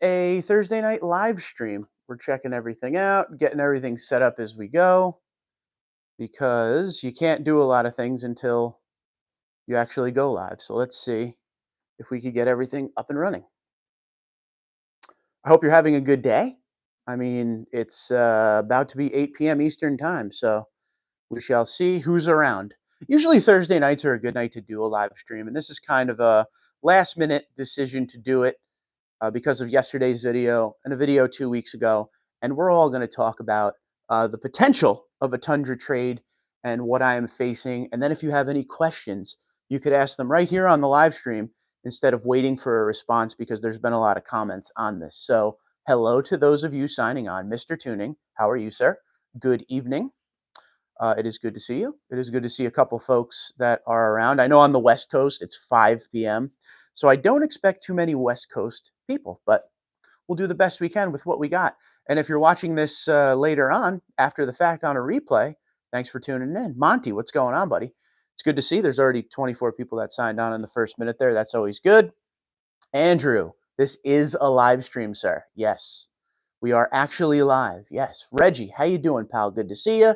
A Thursday night live stream. We're checking everything out, getting everything set up as we go because you can't do a lot of things until you actually go live. So let's see if we could get everything up and running. I hope you're having a good day. I mean, it's about to be 8 p.m. Eastern time, so we shall see who's around. Usually Thursday nights are a good night to do a live stream, and this is kind of a last minute decision to do it because of yesterday's video and a video 2 weeks ago. And we're all going to talk about the potential of a Tundra trade and what I am facing. And then if you have any questions, you could ask them right here on the live stream instead of waiting for a response because there's been a lot of comments on this. So hello to those of you signing on. Mr. Tuning, how are you, sir? Good evening. It is good to see you. It is good to see a couple folks that are around. I know on the West Coast it's 5 p.m. So I don't expect too many West Coast people, but we'll do the best we can with what we got. And if you're watching this later on, after the fact on a replay, thanks for tuning in. Monty, what's going on, buddy? It's good to see. There's already 24 people that signed on in the first minute there. That's always good. Andrew, this is a live stream, sir. Yes, we are actually live. Yes. Reggie, how you doing, pal? Good to see you.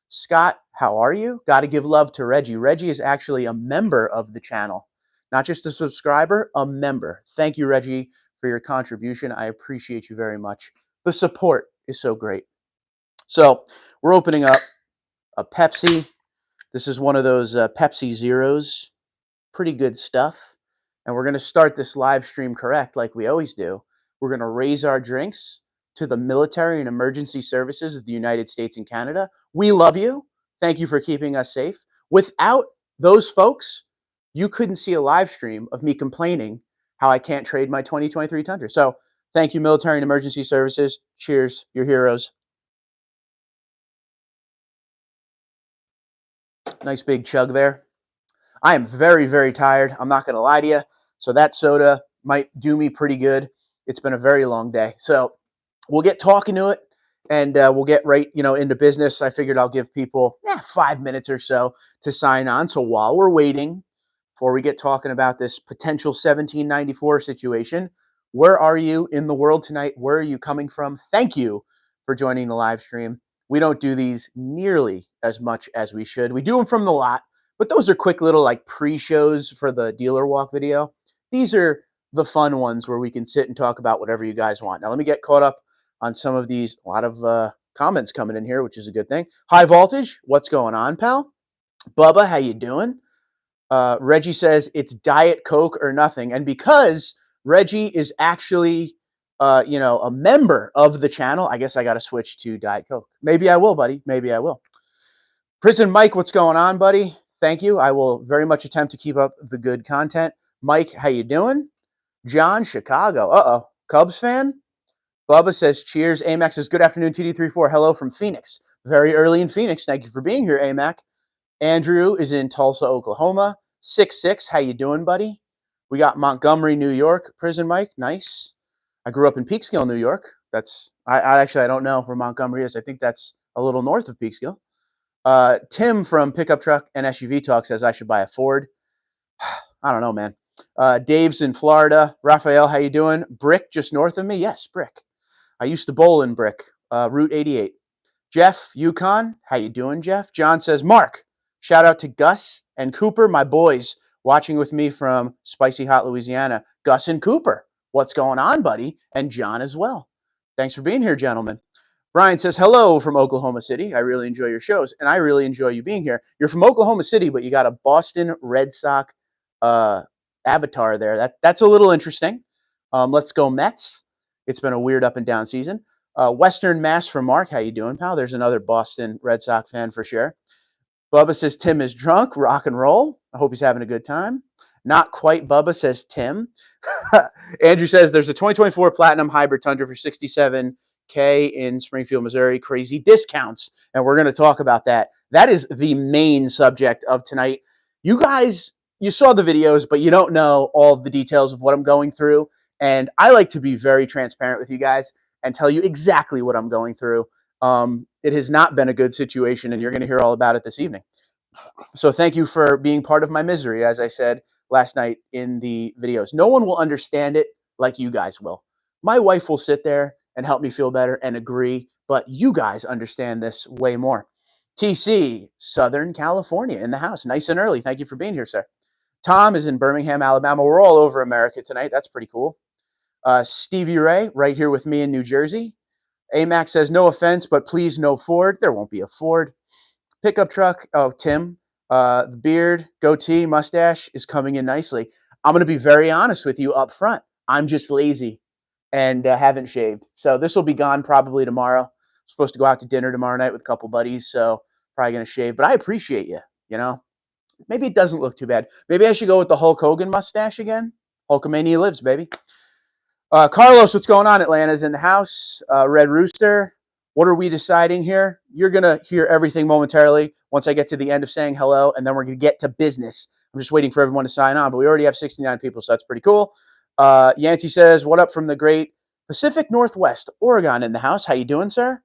Scott, how are you? Got to give love to Reggie. Reggie is actually a member of the channel, not just a subscriber, a member. Thank you, Reggie, for your contribution. I appreciate you very much. The support is so great. So we're opening up a Pepsi. This is one of those Pepsi Zeros. Pretty good stuff. And we're going to start this live stream correct like we always do. We're going to raise our drinks to the military and emergency services of the United States and Canada. We love you. Thank you for keeping us safe. Without those folks, you couldn't see a live stream of me complaining how I can't trade my 2023 Tundra. So thank you, military and emergency services. Cheers. You're heroes. Nice big chug there. I am very, very tired. I'm not going to lie to you. So that soda might do me pretty good. It's been a very long day. So we'll get talking to it, and we'll get right, into business. I figured I'll give people 5 minutes or so to sign on. So while we're waiting, before we get talking about this potential 1794 situation, where are you in the world tonight? Where are you coming from? Thank you for joining the live stream. We don't do these nearly as much as we should. We do them from the lot, but those are quick little pre-shows for the dealer walk video. These are the fun ones where we can sit and talk about whatever you guys want. Now let me get caught up on some of these. A lot of comments coming in here, which is a good thing. High Voltage, what's going on, pal? Bubba, how you doing? Reggie says it's Diet Coke or nothing. And because Reggie is actually, a member of the channel, I guess I got to switch to Diet Coke. Maybe I will, buddy. Maybe I will. Prison Mike, what's going on, buddy? Thank you. I will very much attempt to keep up the good content. Mike, how you doing? John, Chicago. Uh-oh. Cubs fan? Bubba says, cheers. AMAC says, good afternoon, TD34. Hello from Phoenix. Very early in Phoenix. Thank you for being here, AMAC. Andrew is in Tulsa, Oklahoma. 6-6. How you doing, buddy? We got Montgomery, New York. Prison Mike. Nice. I grew up in Peekskill, New York. I don't know where Montgomery is. I think that's a little north of Peekskill. Tim from Pickup Truck and SUV Talk says I should buy a Ford. I don't know, man. Dave's in Florida. Raphael, how you doing? Brick, just north of me? Yes, Brick. I used to bowl in Brick, Route 88. Jeff, Yukon, how you doing, Jeff? John says, Mark, shout out to Gus and Cooper, my boys, watching with me from Spicy Hot, Louisiana. Gus and Cooper, what's going on, buddy? And John as well. Thanks for being here, gentlemen. Brian says, hello from Oklahoma City. I really enjoy your shows, and I really enjoy you being here. You're from Oklahoma City, but you got a Boston Red Sox avatar there. That's a little interesting. Let's go Mets. It's been a weird up and down season. Western Mass from Mark. How you doing, pal? There's another Boston Red Sox fan for sure. Bubba says Tim is drunk. Rock and roll. I hope he's having a good time. Not quite, Bubba, says Tim. Andrew says there's a 2024 Platinum Hybrid Tundra for $67K in Springfield, Missouri. Crazy discounts. And we're going to talk about that. That is the main subject of tonight. You guys, you saw the videos, but you don't know all of the details of what I'm going through. And I like to be very transparent with you guys and tell you exactly what I'm going through. It has not been a good situation, and you're going to hear all about it this evening. So thank you for being part of my misery, as I said last night in the videos. No one will understand it like you guys will. My wife will sit there and help me feel better and agree, but you guys understand this way more. TC, Southern California in the house. Nice and early. Thank you for being here, sir. Tom is in Birmingham, Alabama. We're all over America tonight. That's pretty cool. Stevie Ray, right here with me in New Jersey. AMAC says, no offense, but please no Ford. There won't be a Ford. Pickup truck. Oh, Tim, the beard, goatee, mustache is coming in nicely. I'm going to be very honest with you up front. I'm just lazy and haven't shaved. So this will be gone probably tomorrow. I'm supposed to go out to dinner tomorrow night with a couple buddies, so probably going to shave. But I appreciate you, you know. Maybe it doesn't look too bad. Maybe I should go with the Hulk Hogan mustache again. Hulkamania lives, baby. Carlos, what's going on? Atlanta's in the house. Red Rooster, what are we deciding here? You're going to hear everything momentarily once I get to the end of saying hello, and then we're going to get to business. I'm just waiting for everyone to sign on, but we already have 69 people, so that's pretty cool. Yancey says, what up from the great Pacific Northwest, Oregon in the house. How you doing, sir?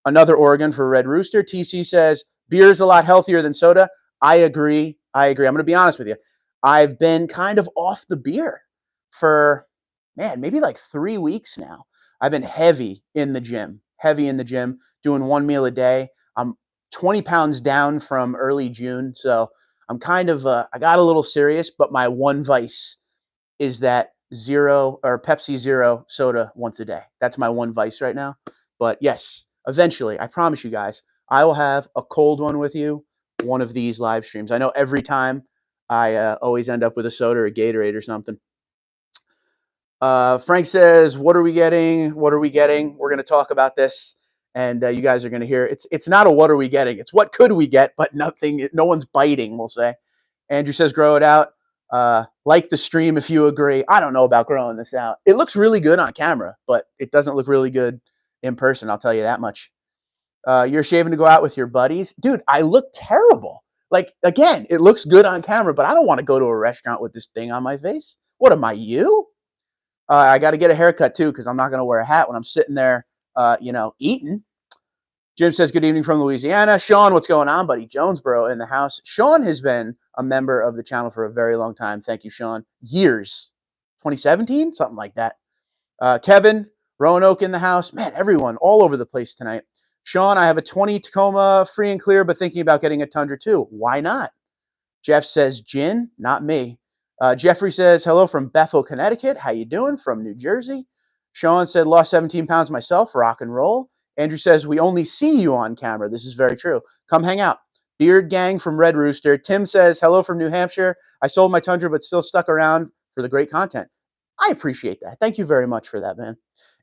Another Oregon for Red Rooster. TC says, beer is a lot healthier than soda. I agree. I'm going to be honest with you. I've been kind of off the beer for, man, maybe like 3 weeks now. I've been heavy in the gym, doing one meal a day. I'm 20 pounds down from early June. So I'm kind of, I got a little serious, but my one vice is that zero or Pepsi Zero soda once a day. That's my one vice right now. But yes, eventually, I promise you guys, I will have a cold one with you one of these live streams. I know every time I always end up with a soda or a Gatorade or something. Frank says, what are we getting? What are we getting? We're going to talk about this, and you guys are going to hear. It's not a what are we getting? It's what could we get, but nothing. No one's biting, we'll say. Andrew says, grow it out. Like the stream if you agree. I don't know about growing this out. It looks really good on camera, but it doesn't look really good in person. I'll tell you that much. You're shaving to go out with your buddies. Dude, I look terrible. Like, again, it looks good on camera, but I don't want to go to a restaurant with this thing on my face. What am I, you? I got to get a haircut, too, because I'm not going to wear a hat when I'm sitting there, eating. Jim says, good evening from Louisiana. Sean, what's going on, buddy? Jonesboro in the house. Sean has been a member of the channel for a very long time. Thank you, Sean. Years. 2017? Something like that. Kevin, Roanoke in the house. Man, everyone all over the place tonight. Sean, I have a 20 Tacoma free and clear, but thinking about getting a Tundra too. Why not? Jeff says, gin, not me. Jeffrey says, hello from Bethel, Connecticut. How you doing? From New Jersey. Sean said, lost 17 pounds myself. Rock and roll. Andrew says, we only see you on camera. This is very true. Come hang out. Beard Gang from Red Rooster. Tim says, hello from New Hampshire. I sold my Tundra, but still stuck around for the great content. I appreciate that. Thank you very much for that, man.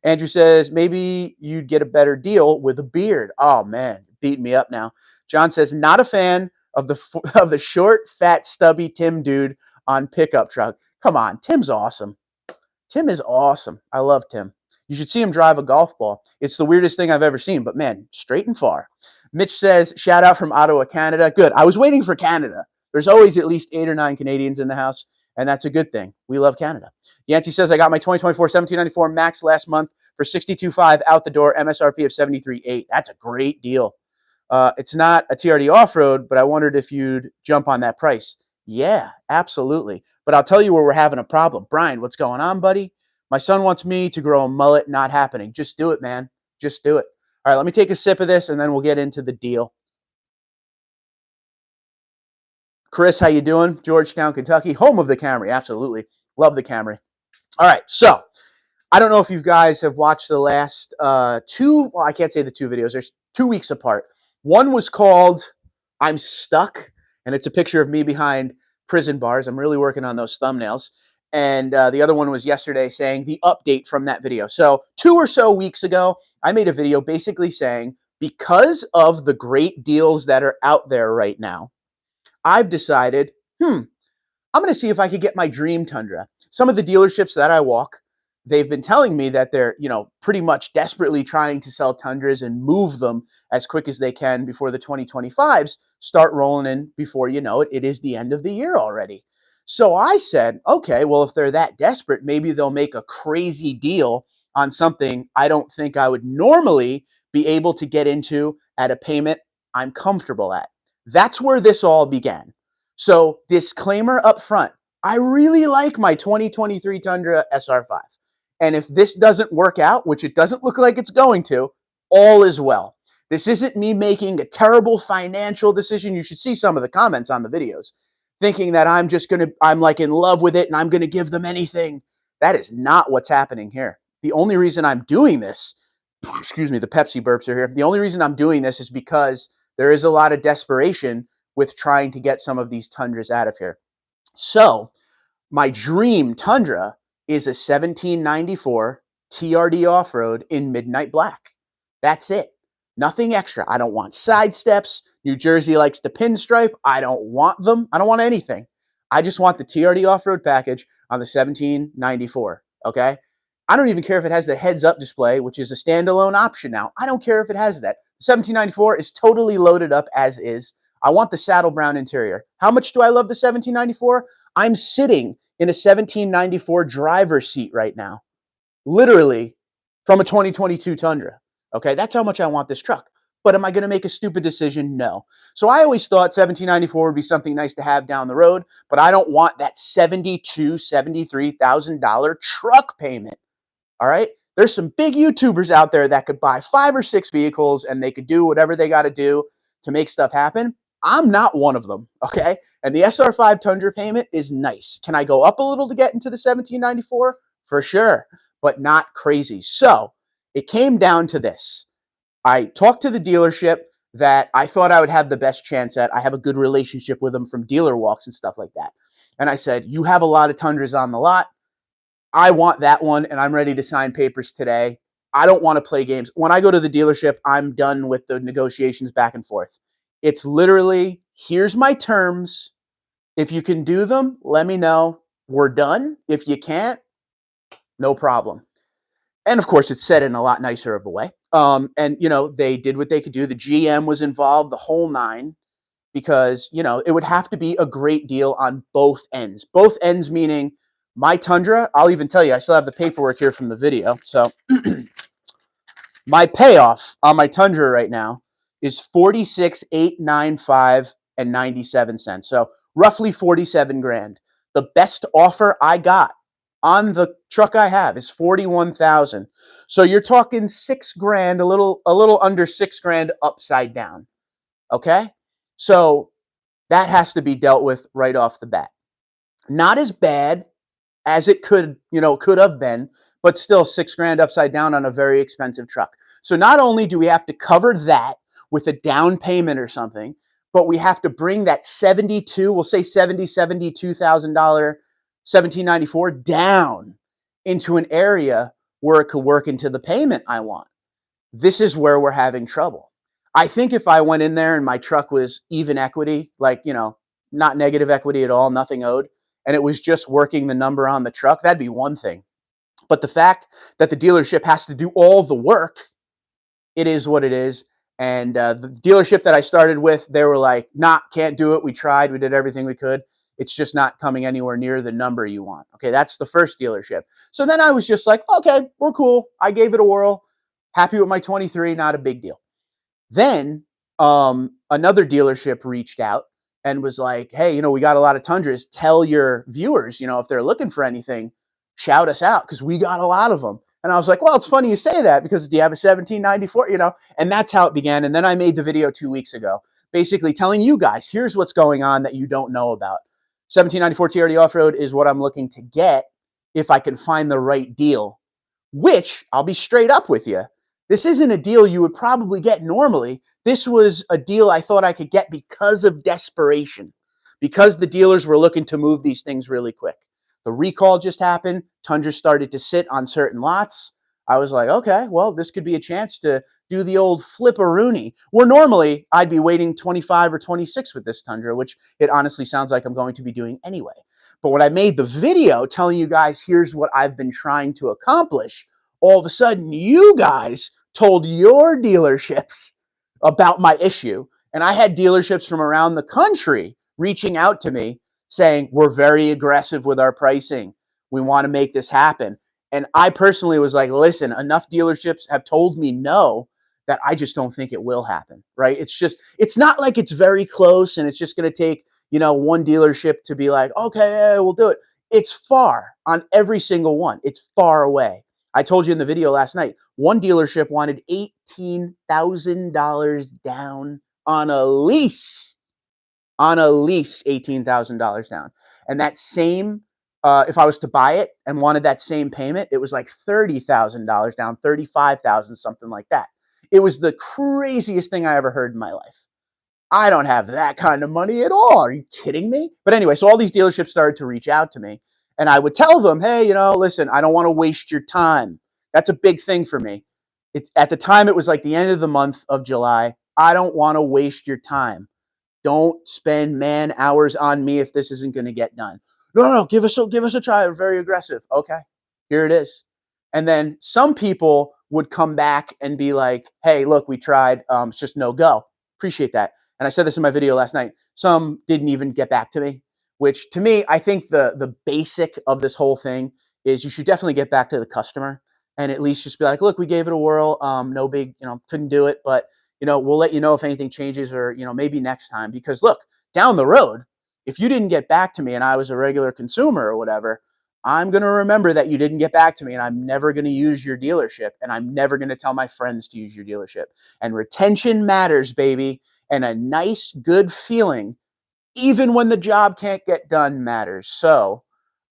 Andrew says, maybe you'd get a better deal with a beard. Oh, man, beating me up now. John says, not a fan of the short, fat, stubby Tim dude on pickup truck. Come on, Tim's awesome. Tim is awesome. I love Tim. You should see him drive a golf ball. It's the weirdest thing I've ever seen, but man, straight and far. Mitch says, shout out from Ottawa, Canada. Good. I was waiting for Canada. There's always at least 8 or 9 Canadians in the house, and that's a good thing. We love Canada. Yancey says, I got my 2024 1794 Max last month for $62.5 out the door, MSRP of $73.8. That's a great deal. It's not a TRD off-road, but I wondered if you'd jump on that price. Yeah, absolutely. But I'll tell you where we're having a problem. Brian, what's going on, buddy? My son wants me to grow a mullet. Not happening. Just do it, man. Just do it. All right, let me take a sip of this, and then we'll get into the deal. Chris, how you doing? Georgetown, Kentucky, home of the Camry. Absolutely. Love the Camry. All right, so I don't know if you guys have watched the last two, well, I can't say the 2 videos. There's 2 weeks apart. One was called I'm Stuck, and it's a picture of me behind prison bars. I'm really working on those thumbnails. And the other one was yesterday saying the update from that video. So 2 or so weeks ago, I made a video basically saying because of the great deals that are out there right now, I've decided, I'm going to see if I could get my dream Tundra. Some of the dealerships that I walk, they've been telling me that they're, pretty much desperately trying to sell Tundras and move them as quick as they can before the 2025s start rolling in before you know it. It is the end of the year already. So I said, okay, well, if they're that desperate, maybe they'll make a crazy deal on something I don't think I would normally be able to get into at a payment I'm comfortable at. That's where this all began. So disclaimer up front, I really like my 2023 Tundra SR5. And if this doesn't work out, which it doesn't look like it's going to, all is well. This isn't me making a terrible financial decision. You should see some of the comments on the videos, thinking that I'm like in love with it and I'm going to give them anything. That is not what's happening here. The only reason I'm doing this, excuse me, the Pepsi burps are here. The only reason I'm doing this is because there is a lot of desperation with trying to get some of these Tundras out of here. So my dream Tundra is a 1794 TRD off-road in midnight black. That's it. Nothing extra. I don't want side steps. New Jersey likes the pinstripe. I don't want them. I don't want anything. I just want the TRD off-road package on the 1794, okay? I don't even care if it has the heads-up display, which is a standalone option now. I don't care if it has that. The 1794 is totally loaded up as is. I want the saddle brown interior. How much do I love the 1794? I'm sitting in a 1794 driver's seat right now, literally from a 2022 Tundra. Okay, that's how much I want this truck. But am I going to make a stupid decision? No. So I always thought 1794 would be something nice to have down the road, but I don't want that $72,000, $73,000 truck payment. All right? There's some big YouTubers out there that could buy 5 or 6 vehicles and they could do whatever they got to do to make stuff happen. I'm not one of them, okay? And the SR5 Tundra payment is nice. Can I go up a little to get into the 1794? For sure, but not crazy. So it came down to this. I talked to the dealership that I thought I would have the best chance at. I have a good relationship with them from dealer walks and stuff like that. And I said, you have a lot of Tundras on the lot. I want that one, and I'm ready to sign papers today. I don't want to play games. When I go to the dealership, I'm done with the negotiations back and forth. It's literally, here's my terms. If you can do them, let me know. We're done. If you can't, no problem. And of course, it's said in a lot nicer of a way. And, you know, they did what they could do. The GM was involved, the whole nine, because, you know, it would have to be a great deal on both ends. Both ends meaning my Tundra, I'll even tell you, I still have the paperwork here from the video. So my payoff on my Tundra right now is $46,895 and 97 cents. So roughly 47 grand. The best offer I got on the truck I have is 41,000. So you're talking 6 grand, a little under 6 grand upside down. Okay? So that has to be dealt with right off the bat. Not as bad as it could have been, but still 6 grand upside down on a very expensive truck. So not only do we have to cover that with a down payment or something, but we have to bring that we'll say $72,000 1794 down into an area where it could work into the payment I want. This is where we're having trouble. I think if I went in there and my truck was even equity, like, you know, not negative equity at all, nothing owed, and it was just working the number on the truck, that'd be one thing. But the fact that the dealership has to do all the work, it is what it is. And the dealership that I started with, they were like, nah, can't do it. We tried. We did everything we could. It's just not coming anywhere near the number you want. Okay, that's the first dealership. So then I was just like, okay, we're cool. I gave it a whirl. Happy with my 23, not a big deal. Then another dealership reached out and was like, hey, you know, we got a lot of Tundras. Tell your viewers, you know, if they're looking for anything, shout us out because we got a lot of them. And I was like, well, it's funny you say that because do you have a 1794, you know? And that's how it began. And then I made the video 2 weeks ago, basically telling you guys, here's what's going on that you don't know about. 1794 TRD Off-Road is what I'm looking to get if I can find the right deal, which I'll be straight up with you. This isn't a deal you would probably get normally. This was a deal I thought I could get because of desperation, because the dealers were looking to move these things really quick. The recall just happened. Tundra started to sit on certain lots. I was like, okay, well, this could be a chance to do the old flip-a-rooney, where normally I'd be waiting 25 or 26 with this Tundra, which it honestly sounds like I'm going to be doing anyway. But when I made the video telling you guys, here's what I've been trying to accomplish, all of a sudden you guys told your dealerships about my issue. And I had dealerships from around the country reaching out to me saying, we're very aggressive with our pricing. We want to make this happen. And I personally was like, listen, enough dealerships have told me no, that I just don't think it will happen, right? It's not like it's very close and it's just going to take, you know, one dealership to be like, okay, yeah, we'll do it. It's far on every single one. It's far away. I told you in the video last night, one dealership wanted $18,000 down on a lease. On a lease, $18,000 down. And that same, if I was to buy it and wanted that same payment, it was like $30,000 down, 35,000, something like that. It was the craziest thing I ever heard in my life. I don't have that kind of money at all. Are you kidding me? But anyway, so all these dealerships started to reach out to me, and I would tell them, hey, listen, I don't want to waste your time. That's a big thing for me. At the time, it was like the end of the month of July. I don't want to waste your time. Don't spend man hours on me if this isn't going to get done. No, give us a try. We're very aggressive. Okay, here it is. And then some people would come back and be like, hey, look, we tried. It's just no go. Appreciate that. And I said this in my video last night. Some didn't even get back to me, which to me, I think the basic of this whole thing is you should definitely get back to the customer and at least just be like, look, we gave it a whirl. No big, couldn't do it, but we'll let you know if anything changes or, maybe next time. Because look, down the road, if you didn't get back to me and I was a regular consumer or whatever, I'm going to remember that you didn't get back to me, and I'm never going to use your dealership, and I'm never going to tell my friends to use your dealership. And retention matters, baby. And a nice, good feeling, even when the job can't get done, matters. So,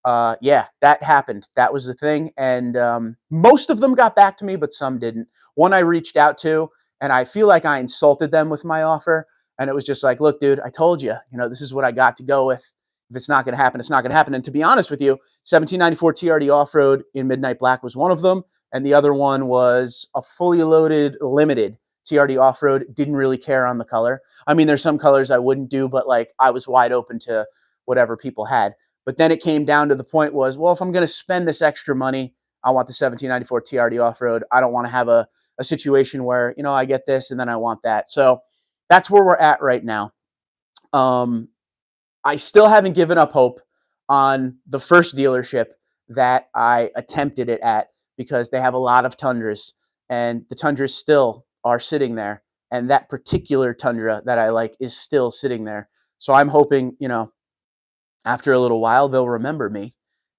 yeah, that happened. That was the thing. And most of them got back to me, but some didn't. One I reached out to, and I feel like I insulted them with my offer. And it was just like, look, dude, I told you, this is what I got to go with. If it's not going to happen, it's not going to happen. And to be honest with you, 1794 TRD Off-Road in Midnight Black was one of them. And the other one was a fully loaded limited TRD Off-Road. Didn't really care on the color. I mean, there's some colors I wouldn't do, but like I was wide open to whatever people had. But then it came down to the point was, well, if I'm going to spend this extra money, I want the 1794 TRD Off-Road. I don't want to have a situation where, I get this and then I want that. So that's where we're at right now. I still haven't given up hope on the first dealership that I attempted it at because they have a lot of Tundras, and the Tundras still are sitting there. And that particular Tundra that I like is still sitting there. So I'm hoping, after a little while, they'll remember me,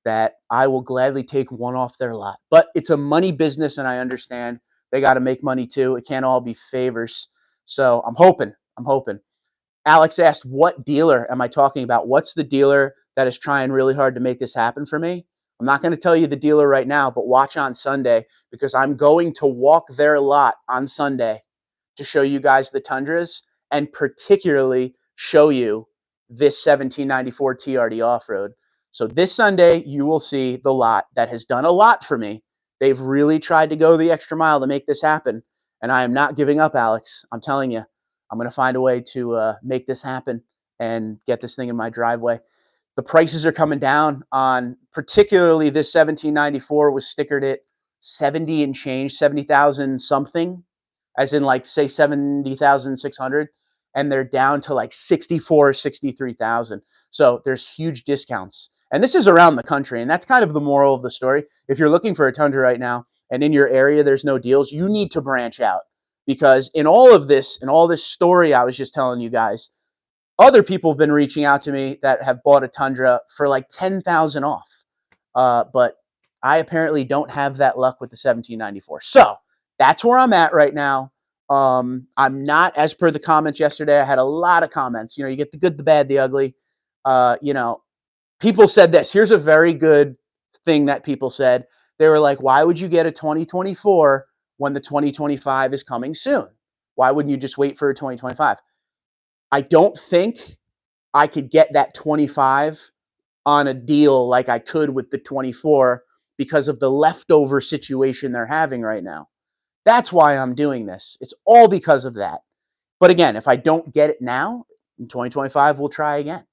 that I will gladly take one off their lot. But it's a money business, and I understand they got to make money too. It can't all be favors. So I'm hoping. Alex asked, what dealer am I talking about? What's the dealer that is trying really hard to make this happen for me? I'm not going to tell you the dealer right now, but watch on Sunday because I'm going to walk their lot on Sunday to show you guys the Tundras and particularly show you this 1794 TRD Off-Road. So this Sunday, you will see the lot that has done a lot for me. They've really tried to go the extra mile to make this happen. And I am not giving up, Alex. I'm telling you. I'm going to find a way to make this happen and get this thing in my driveway. The prices are coming down on particularly this 1794 was stickered at 70 and change, 70,000 something, as in like say 70,600, and they're down to like 64, 63,000. So there's huge discounts. And this is around the country, and that's kind of the moral of the story. If you're looking for a Tundra right now and in your area there's no deals, you need to branch out. Because in all of this, in all this story I was just telling you guys, other people have been reaching out to me that have bought a Tundra for like 10,000 off. But I apparently don't have that luck with the 1794. So that's where I'm at right now. I'm not, as per the comments yesterday, I had a lot of comments. You get the good, the bad, the ugly. People said this. Here's a very good thing that people said. They were like, why would you get a 2024 when the 2025 is coming soon? Why wouldn't you just wait for a 2025? I don't think I could get that 25 on a deal like I could with the 24 because of the leftover situation they're having right now. That's why I'm doing this. It's all because of that. But again, if I don't get it now, in 2025, we'll try again.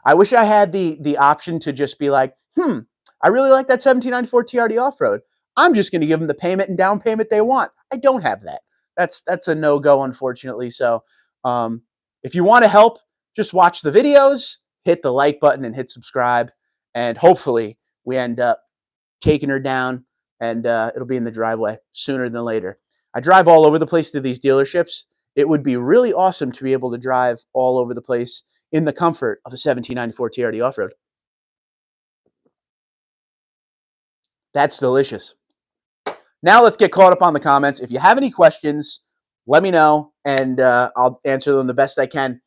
I wish I had the option to just be like, I really like that 1794 TRD Off-Road. I'm just going to give them the payment and down payment they want. I don't have that. That's a no-go, unfortunately. So if you want to help, just watch the videos, hit the like button, and hit subscribe. And hopefully we end up taking her down, and it'll be in the driveway sooner than later. I drive all over the place to these dealerships. It would be really awesome to be able to drive all over the place in the comfort of a 1794 TRD Off-Road. That's delicious. Now let's get caught up on the comments. If you have any questions, let me know, and I'll answer them the best I can.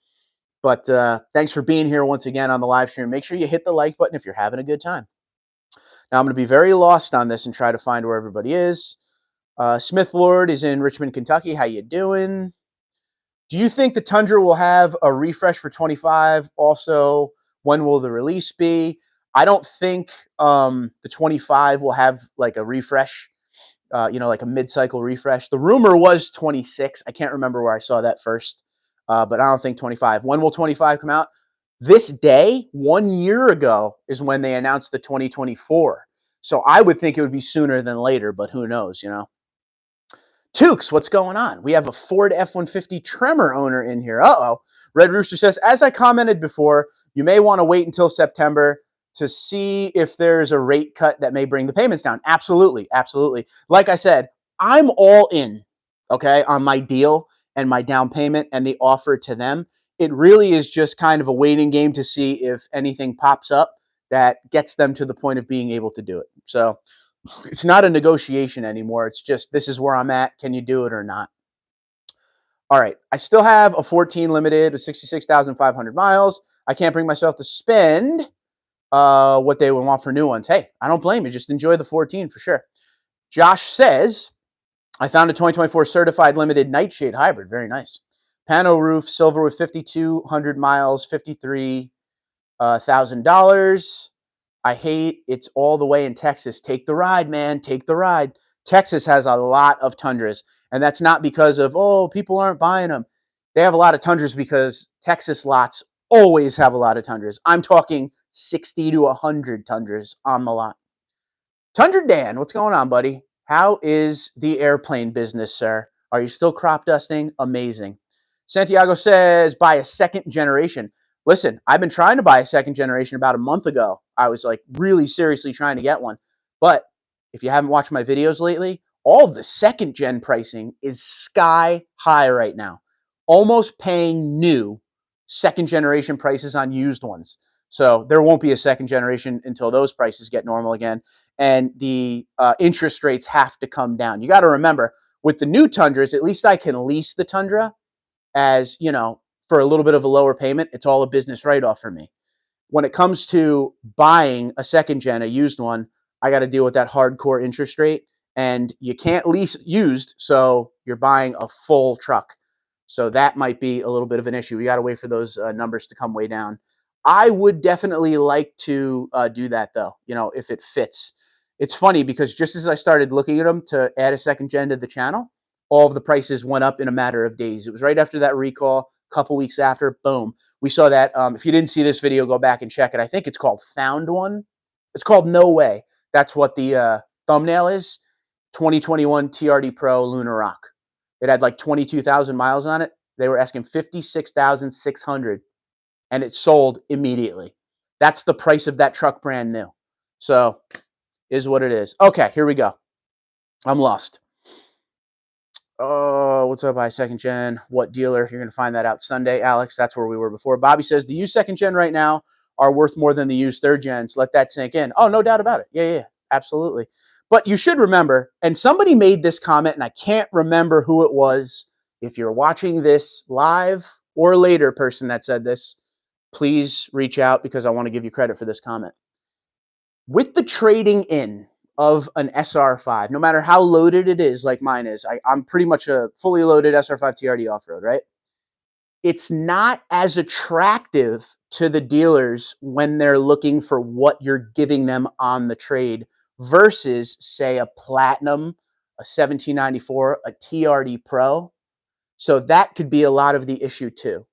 But thanks for being here once again on the live stream. Make sure you hit the like button if you're having a good time. Now I'm going to be very lost on this and try to find where everybody is. Smith Lord is in Richmond, Kentucky. How you doing? Do you think the Tundra will have a refresh for 25? Also, when will the release be? I don't think the 25 will have like a refresh, like a mid-cycle refresh. The rumor was 26. I can't remember where I saw that first, but I don't think 25. When will 25 come out? This day, 1 year ago, is when they announced the 2024. So I would think it would be sooner than later, but who knows, Tukes, what's going on? We have a Ford F-150 Tremor owner in here. Uh-oh. Red Rooster says, as I commented before, you may want to wait until September to see if there's a rate cut that may bring the payments down. Absolutely, absolutely. Like I said, I'm all in, okay, on my deal and my down payment and the offer to them. It really is just kind of a waiting game to see if anything pops up that gets them to the point of being able to do it. So it's not a negotiation anymore. It's just, this is where I'm at. Can you do it or not? All right. I still have a 14 limited with 66,500 miles. I can't bring myself to spend what they would want for new ones. Hey, I don't blame you. Just enjoy the 14 for sure. Josh says, I found a 2024 certified limited Nightshade hybrid. Very nice. Pano roof, silver with 5,200 miles, $53,000. I hate it's all the way in Texas. Take the ride, man. Take the ride. Texas has a lot of Tundras, and that's not because of, people aren't buying them. They have a lot of Tundras because Texas lots always have a lot of Tundras. I'm talking 60 to 100 Tundras on the lot. Tundra Dan, what's going on, buddy? How is the airplane business, sir? Are you still crop dusting? Amazing. Santiago says, buy a second generation. Listen, I've been trying to buy a second generation about a month ago. I was like really seriously trying to get one. But if you haven't watched my videos lately, all of the second gen pricing is sky high right now. Almost paying new second generation prices on used ones. So there won't be a second generation until those prices get normal again. And the interest rates have to come down. You got to remember, with the new Tundras, at least I can lease the Tundra as, for a little bit of a lower payment. It's all a business write-off for me. When it comes to buying a second gen, a used one, I got to deal with that hardcore interest rate. And you can't lease used, so you're buying a full truck. So that might be a little bit of an issue. We got to wait for those numbers to come way down. I would definitely like to do that, though, if it fits. It's funny because just as I started looking at them to add a second gen to the channel, all of the prices went up in a matter of days. It was right after that recall, a couple weeks after, boom. We saw that. If you didn't see this video, go back and check it. I think it's called Found One. It's called No Way. That's what the thumbnail is. 2021 TRD Pro Lunar Rock. It had like 22,000 miles on it. They were asking 56,600, and it sold immediately. That's the price of that truck brand new. So, is what it is. Okay, here we go. I'm lost. Oh, what's up, second gen? What dealer? You're going to find that out Sunday, Alex. That's where we were before. Bobby says the used second gen right now are worth more than the used third gens. Let that sink in. Oh, no doubt about it. Yeah, absolutely. But you should remember, and somebody made this comment, and I can't remember who it was. If you're watching this live or later, person that said this, please reach out because I want to give you credit for this comment. With the trading in of an SR5, no matter how loaded it is, like mine is, I'm pretty much a fully loaded SR5 TRD off-road, right? It's not as attractive to the dealers when they're looking for what you're giving them on the trade versus, say, a Platinum, a 1794, a TRD Pro. So that could be a lot of the issue too.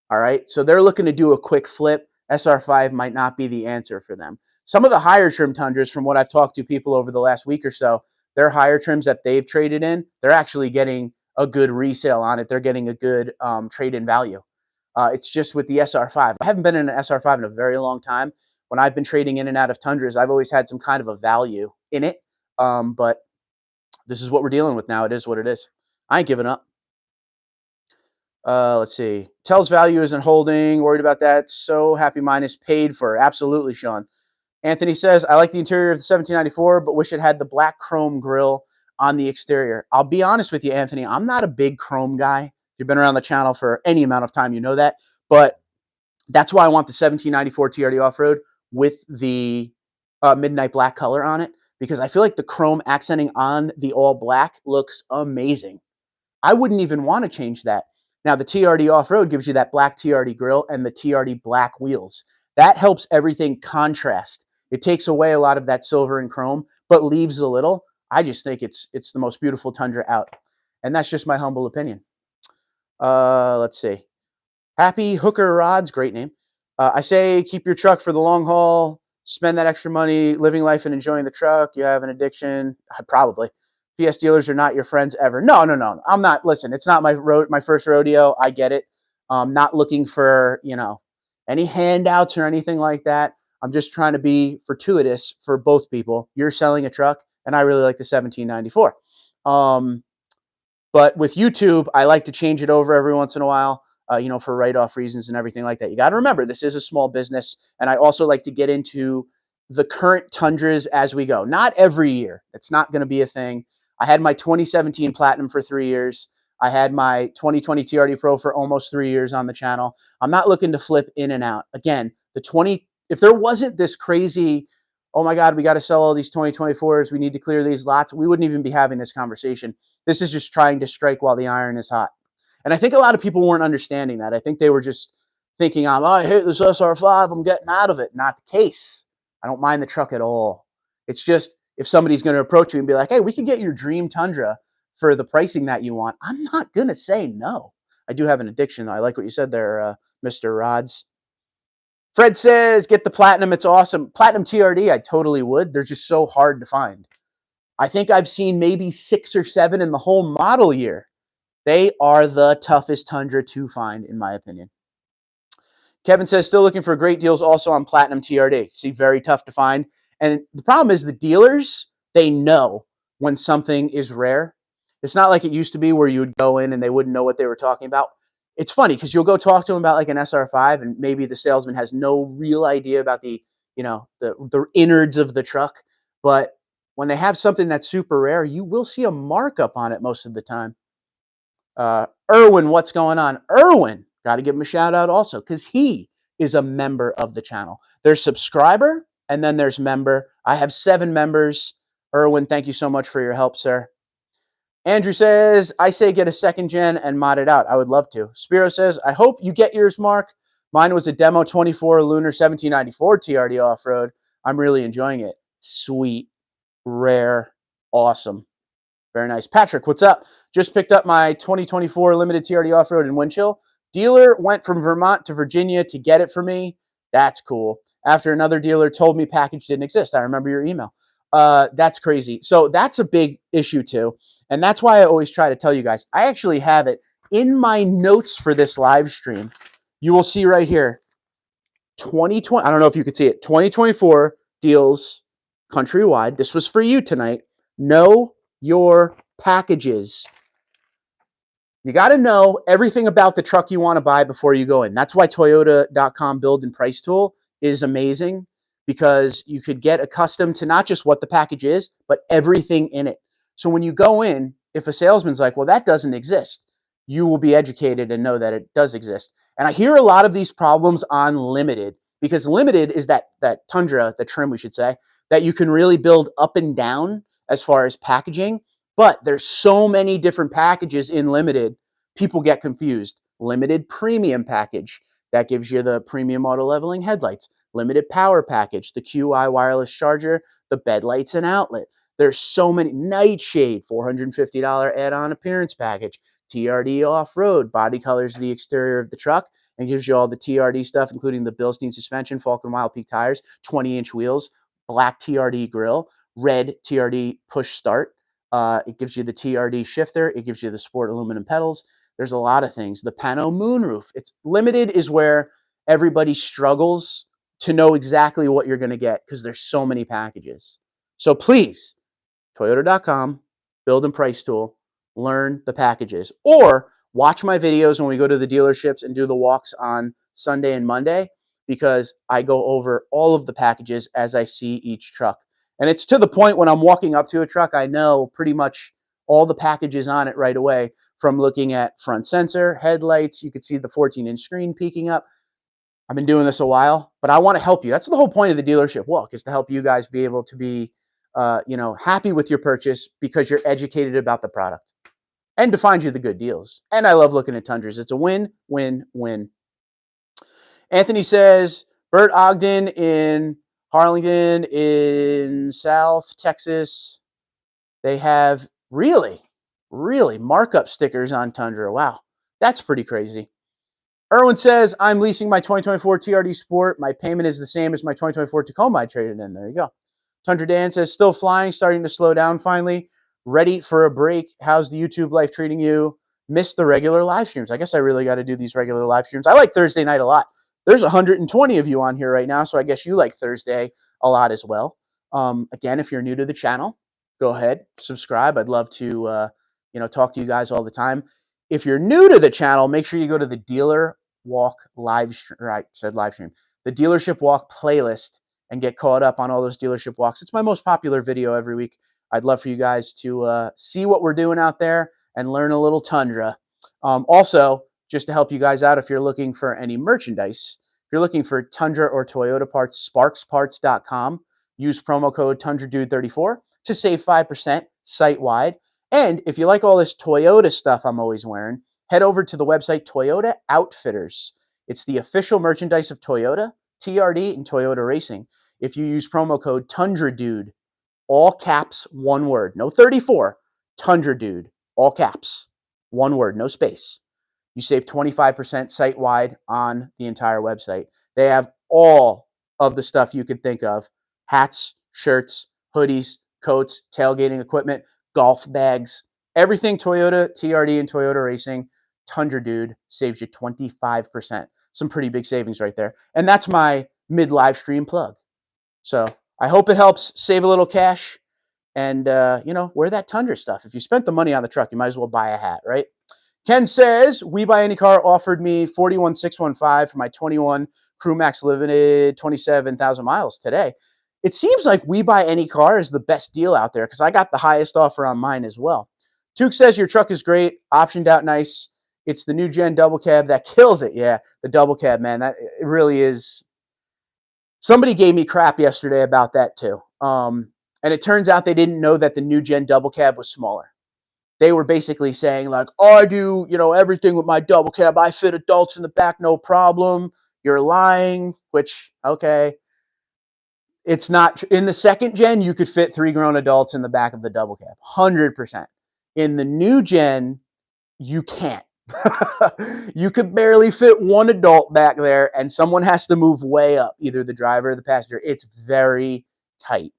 All right. So they're looking to do a quick flip. SR5 might not be the answer for them. Some of the higher trim Tundras, from what I've talked to people over the last week or so, their higher trims that they've traded in, they're actually getting a good resale on it. They're getting a good trade-in value. It's just with the SR5. I haven't been in an SR5 in a very long time. When I've been trading in and out of Tundras, I've always had some kind of a value in it. But this is what we're dealing with now. It is what it is. I ain't giving up. Let's see. Tells value isn't holding. Worried about that. So happy mine is paid for. Absolutely, Sean. Anthony says, I like the interior of the 1794, but wish it had the black chrome grille on the exterior. I'll be honest with you, Anthony, I'm not a big chrome guy. If you've been around the channel for any amount of time, you know that. But that's why I want the 1794 TRD off-road with the midnight black color on it, because I feel like the chrome accenting on the all black looks amazing. I wouldn't even want to change that. Now, the TRD off-road gives you that black TRD grille and the TRD black wheels. That helps everything contrast. It takes away a lot of that silver and chrome, but leaves a little. I just think it's the most beautiful Tundra out. And that's just my humble opinion. Let's see. Happy Hooker Rods, great name. I say keep your truck for the long haul. Spend that extra money living life and enjoying the truck. You have an addiction. Probably. PS dealers are not your friends ever. No. I'm not. Listen, it's not my first rodeo. I get it. Not looking for, any handouts or anything like that. I'm just trying to be fortuitous for both people. You're selling a truck, and I really like the 1794. But with YouTube, I like to change it over every once in a while, for write-off reasons and everything like that. You got to remember, this is a small business, and I also like to get into the current Tundras as we go. Not every year. It's not going to be a thing. I had my 2017 Platinum for 3 years. I had my 2020 TRD Pro for almost 3 years on the channel. I'm not looking to flip in and out. Again, if there wasn't this crazy, oh my God, we got to sell all these 2024s, we need to clear these lots, we wouldn't even be having this conversation. This is just trying to strike while the iron is hot. And I think a lot of people weren't understanding that. I think they were just thinking, I hate this SR5, I'm getting out of it. Not the case. I don't mind the truck at all. It's just, if somebody's going to approach you and be like, hey, we can get your dream Tundra for the pricing that you want, I'm not going to say no. I do have an addiction, though. I like what you said there, Mr. Rods. Fred says, get the Platinum. It's awesome. Platinum TRD, I totally would. They're just so hard to find. I think I've seen maybe 6 or 7 in the whole model year. They are the toughest Tundra to find, in my opinion. Kevin says, still looking for great deals also on Platinum TRD. See, very tough to find. And the problem is the dealers, they know when something is rare. It's not like it used to be where you would go in and they wouldn't know what they were talking about. It's funny because you'll go talk to them about like an SR5 and maybe the salesman has no real idea about the innards of the truck. But when they have something that's super rare, you will see a markup on it most of the time. Erwin, what's going on? Erwin, got to give him a shout out also because he is a member of the channel. There's subscriber and then there's member. I have 7 members. Erwin, thank you so much for your help, sir. Andrew says, I say get a 2nd gen and mod it out. I would love to. Spiro says, I hope you get yours, Mark. Mine was a demo 24 Lunar 1794 TRD off-road. I'm really enjoying it. Sweet, rare, awesome. Very nice. Patrick, what's up? Just picked up my 2024 limited TRD off-road in Winchell. Dealer went from Vermont to Virginia to get it for me. That's cool. After another dealer told me package didn't exist. I remember your email. That's crazy. So that's a big issue too. And that's why I always try to tell you guys, I actually have it in my notes for this live stream. You will see right here, 2020, I don't know if you could see it, 2024 deals countrywide. This was for you tonight. Know your packages. You got to know everything about the truck you want to buy before you go in. That's why Toyota.com build and price tool is amazing, because you could get accustomed to not just what the package is, but everything in it. So when you go in, if a salesman's like, well, that doesn't exist, you will be educated and know that it does exist. And I hear a lot of these problems on Limited, because Limited is that Tundra, the trim, we should say, that you can really build up and down as far as packaging. But there's so many different packages in Limited, people get confused. Limited Premium package, that gives you the premium auto leveling headlights. Limited Power package, the QI wireless charger, the bed lights and outlet. There's so many. Nightshade, $450 add-on appearance package. TRD off-road, body colors the exterior of the truck and gives you all the TRD stuff, including the Bilstein suspension, Falcon Wild Peak tires, 20-inch wheels, black TRD grille, red TRD push start. It gives you the TRD shifter. It gives you the sport aluminum pedals. There's a lot of things. The Pano moonroof. It's Limited is where everybody struggles to know exactly what you're going to get because there's so many packages. So please, Toyota.com, build and price tool, learn the packages. Or watch my videos when we go to the dealerships and do the walks on Sunday and Monday, because I go over all of the packages as I see each truck. And it's to the point when I'm walking up to a truck, I know pretty much all the packages on it right away from looking at front sensor, headlights. You could see the 14-inch screen peeking up. I've been doing this a while, but I want to help you. That's the whole point of the dealership walk, is to help you guys be able to be, happy with your purchase because you're educated about the product and to find you the good deals. And I love looking at Tundras. It's a win, win, win. Anthony says, Bert Ogden in Harlingen in South Texas. They have really markup stickers on Tundra. Wow, that's pretty crazy. Erwin says, I'm leasing my 2024 TRD Sport. My payment is the same as my 2024 Tacoma I traded in. There you go. Tundra Dan says, still flying, starting to slow down finally. Ready for a break. How's the YouTube life treating you? Missed the regular live streams. I guess I really got to do these regular live streams. I like Thursday night a lot. There's 120 of you on here right now, so I guess you like Thursday a lot as well. Again, if you're new to the channel, go ahead, subscribe. I'd love to talk to you guys all the time. If you're new to the channel, make sure you go to the Dealer Walk live stream. Right, said live stream. The Dealership Walk playlist and get caught up on all those dealership walks. It's my most popular video every week. I'd love for you guys to see what we're doing out there and learn a little Tundra. Also, just to help you guys out, if you're looking for any merchandise, if you're looking for Tundra or Toyota parts, sparksparts.com. Use promo code TundraDude34 to save 5% site-wide. And if you like all this Toyota stuff I'm always wearing, head over to the website Toyota Outfitters. It's the official merchandise of Toyota, TRD, and Toyota Racing. If you use promo code TundraDude, all caps, one word, no 34, TundraDude, all caps, one word, no space. You save 25% site-wide on the entire website. They have all of the stuff you could think of: hats, shirts, hoodies, coats, tailgating equipment, golf bags, everything Toyota, TRD, and Toyota Racing. Tundra Dude saves you 25%. Some pretty big savings right there. And that's my mid-live stream plug. So I hope it helps save a little cash and, wear that Tundra stuff. If you spent the money on the truck, you might as well buy a hat, right? Ken says, We Buy Any Car offered me $41,615 for my 21 Crew Max Limited, 27,000 miles today. It seems like We Buy Any Car is the best deal out there because I got the highest offer on mine as well. Tuke says, your truck is great, optioned out nice. It's the new gen double cab that kills it. Yeah, the double cab, man, that it really is. Somebody gave me crap yesterday about that too. And it turns out they didn't know that the new gen double cab was smaller. They were basically saying like, oh, I do, everything with my double cab. I fit adults in the back, no problem. You're lying, which, okay. It's not. In the second gen, you could fit 3 grown adults in the back of the double cab, 100%. In the new gen, you can't. You could barely fit 1 adult back there, and someone has to move way up, either the driver or the passenger. It's very tight.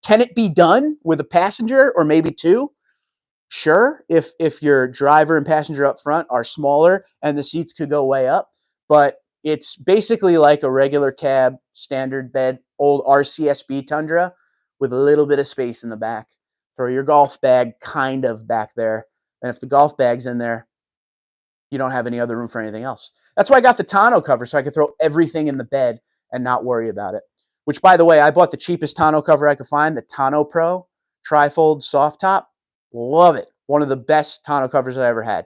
Can it be done with a passenger or maybe 2? Sure, if your driver and passenger up front are smaller and the seats could go way up, but it's basically like a regular cab, standard bed, old RCSB Tundra with a little bit of space in the back. Throw your golf bag kind of back there, and if the golf bag's in there, you don't have any other room for anything else. That's why I got the tonneau cover, so I could throw everything in the bed and not worry about it. Which, by the way, I bought the cheapest tonneau cover I could find, the Tonneau Pro Trifold Soft Top. Love it. One of the best tonneau covers I ever had.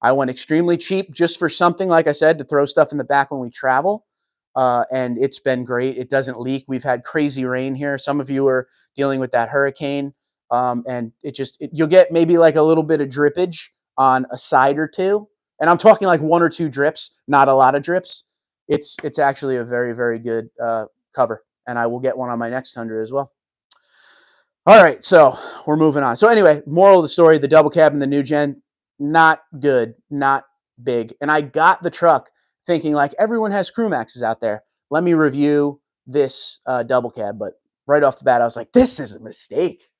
I went extremely cheap just for something, like I said, to throw stuff in the back when we travel. And it's been great. It doesn't leak. We've had crazy rain here. Some of you are dealing with that hurricane. And you'll get maybe like a little bit of drippage on a side or two. And I'm talking like 1 or 2 drips, not a lot of drips. It's actually a very, very good cover. And I will get one on my next Tundra as well. All right, so we're moving on. So anyway, moral of the story, the double cab and the new gen, not good, not big. And I got the truck thinking like everyone has Crew Maxes out there. Let me review this double cab. But right off the bat, I was like, this is a mistake.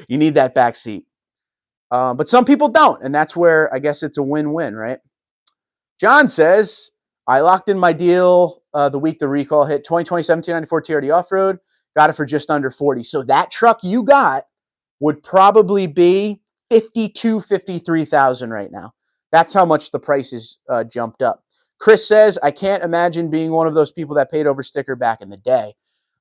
You need that back seat. But some people don't, and that's where I guess it's a win-win, right? John says, I locked in my deal the week the recall hit, 2020 1794 TRD off-road. Got it for just under 40. So that truck you got would probably be 52, 53,000 right now. That's how much the price is jumped up. Chris says, I can't imagine being one of those people that paid over sticker back in the day.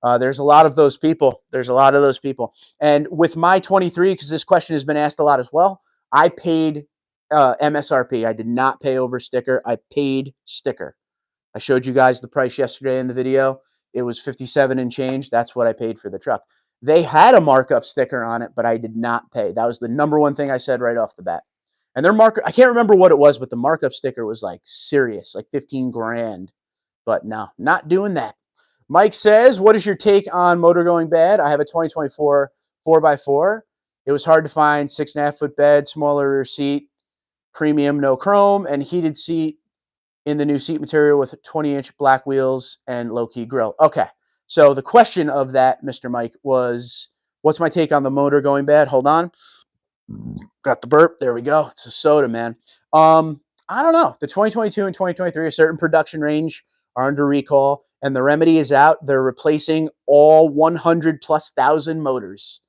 There's a lot of those people. There's a lot of those people. And with my 23, because this question has been asked a lot as well, I paid MSRP. I did not pay over sticker. I paid sticker. I showed you guys the price yesterday in the video. It was 57 and change. That's what I paid for the truck. They had a markup sticker on it, but I did not pay. That was the number one thing I said right off the bat. And their markup, I can't remember what it was, but the markup sticker was like serious, like 15 grand. But no, not doing that. Mike says, what is your take on motor going bad? I have a 2024 4x4. It was hard to find 6.5-foot bed, smaller rear seat, premium, no chrome, and heated seat in the new seat material with 20-inch black wheels and low-key grill. Okay, so the question of that, Mr. Mike, was, what's my take on the motor going bad? Hold on. Got the burp. There we go. It's a soda, man. I don't know. The 2022 and 2023, a certain production range are under recall, and the remedy is out. They're replacing all 100,000+ motors.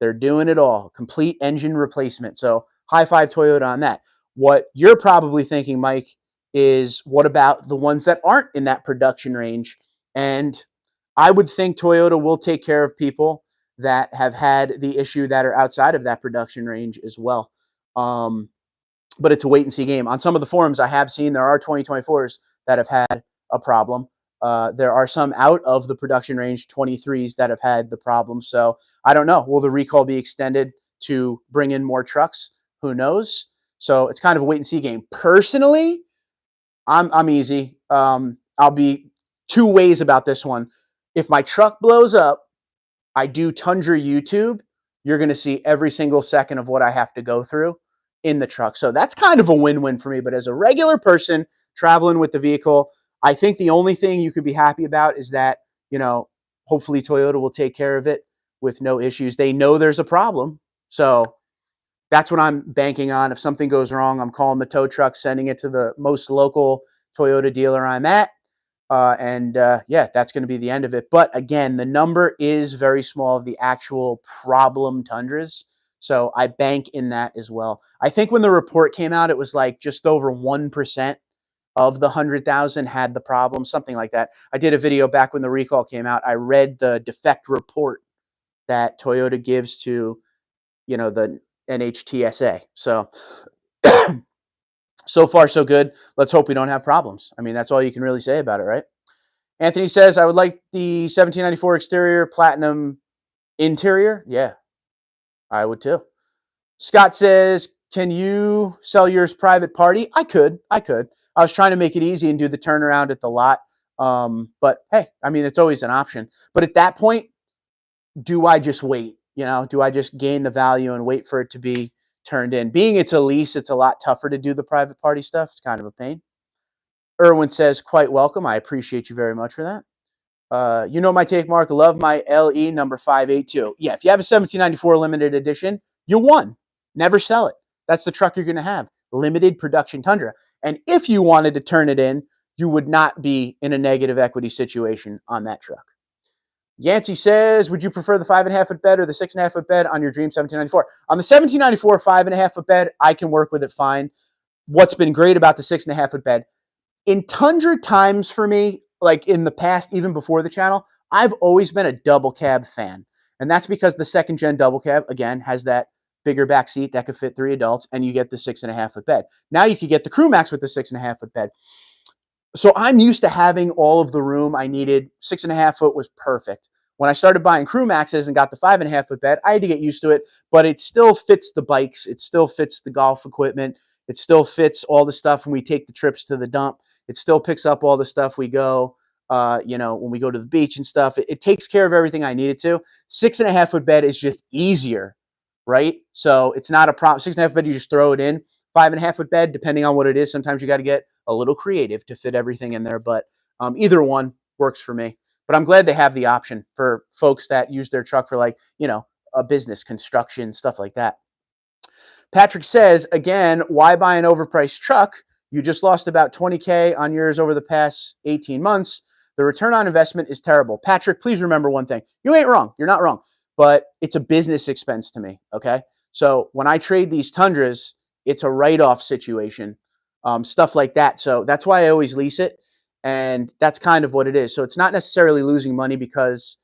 They're doing it all. Complete engine replacement. So high five Toyota on that. What you're probably thinking, Mike, is what about the ones that aren't in that production range? And I would think Toyota will take care of people that have had the issue that are outside of that production range as well. But it's a wait and see game. On some of the forums I have seen, there are 2024s that have had a problem. There are some out of the production range 23s that have had the problem. So I don't know. Will the recall be extended to bring in more trucks? Who knows? So it's kind of a wait and see game. Personally, I'm easy. I'll be two ways about this one. If my truck blows up, I do Tundra YouTube. You're going to see every single second of what I have to go through in the truck. So that's kind of a win-win for me. But as a regular person traveling with the vehicle, I think the only thing you could be happy about is that, hopefully Toyota will take care of it with no issues. They know there's a problem. So that's what I'm banking on. If something goes wrong, I'm calling the tow truck, sending it to the most local Toyota dealer I'm at. Yeah, that's going to be the end of it. But again, the number is very small of the actual problem Tundras. So I bank in that as well. I think when the report came out, it was like just over 1% of the 100,000 had the problem, something like that. I did a video back when the recall came out. I read the defect report that Toyota gives to, the NHTSA. So, so far so good. Let's hope we don't have problems. I mean, that's all you can really say about it, right? Anthony says, I would like the 1794 exterior, platinum interior. Yeah, I would too. Scott says, can you sell yours private party? I could. I was trying to make it easy and do the turnaround at the lot. But hey, I mean, it's always an option. But at that point, do I just wait? Do I just gain the value and wait for it to be turned in? Being it's a lease, it's a lot tougher to do the private party stuff. It's kind of a pain. Erwin says, quite welcome. I appreciate you very much for that. My take, Mark. Love my LE number 582. Yeah, if you have a 1794 limited edition, you won. Never sell it. That's the truck you're going to have. Limited production Tundra. And if you wanted to turn it in, you would not be in a negative equity situation on that truck. Yancey says, would you prefer the 5.5-foot bed or the 6.5-foot bed on your Dream 1794? On the 1794 5.5-foot bed, I can work with it fine. What's been great about the 6.5-foot bed, in Tundra times for me, like in the past, even before the channel, I've always been a double cab fan. And that's because the second gen double cab, again, has that bigger back seat that could fit 3 adults, and you get the 6.5-foot bed. Now you could get the Crew Max with the 6.5-foot bed. So I'm used to having all of the room I needed. 6.5-foot was perfect. When I started buying Crew Maxes and got the 5.5-foot bed, I had to get used to it, but it still fits the bikes. It still fits the golf equipment. It still fits all the stuff when we take the trips to the dump. It still picks up all the stuff we go, when we go to the beach and stuff. It takes care of everything I needed to. 6.5-foot bed is just easier, right? So it's not a problem. 6.5-foot bed, you just throw it in. 5.5-foot bed, depending on what it is, sometimes you got to get a little creative to fit everything in there. But either one works for me. But I'm glad they have the option for folks that use their truck for a business, construction, stuff like that. Patrick says, again, why buy an overpriced truck? You just lost about 20K on yours over the past 18 months. The return on investment is terrible. Patrick, please remember one thing. You ain't wrong. You're not wrong. But it's a business expense to me, okay? So when I trade these Tundras, it's a write-off situation, stuff like that. So that's why I always lease it. And that's kind of what it is. So it's not necessarily losing money because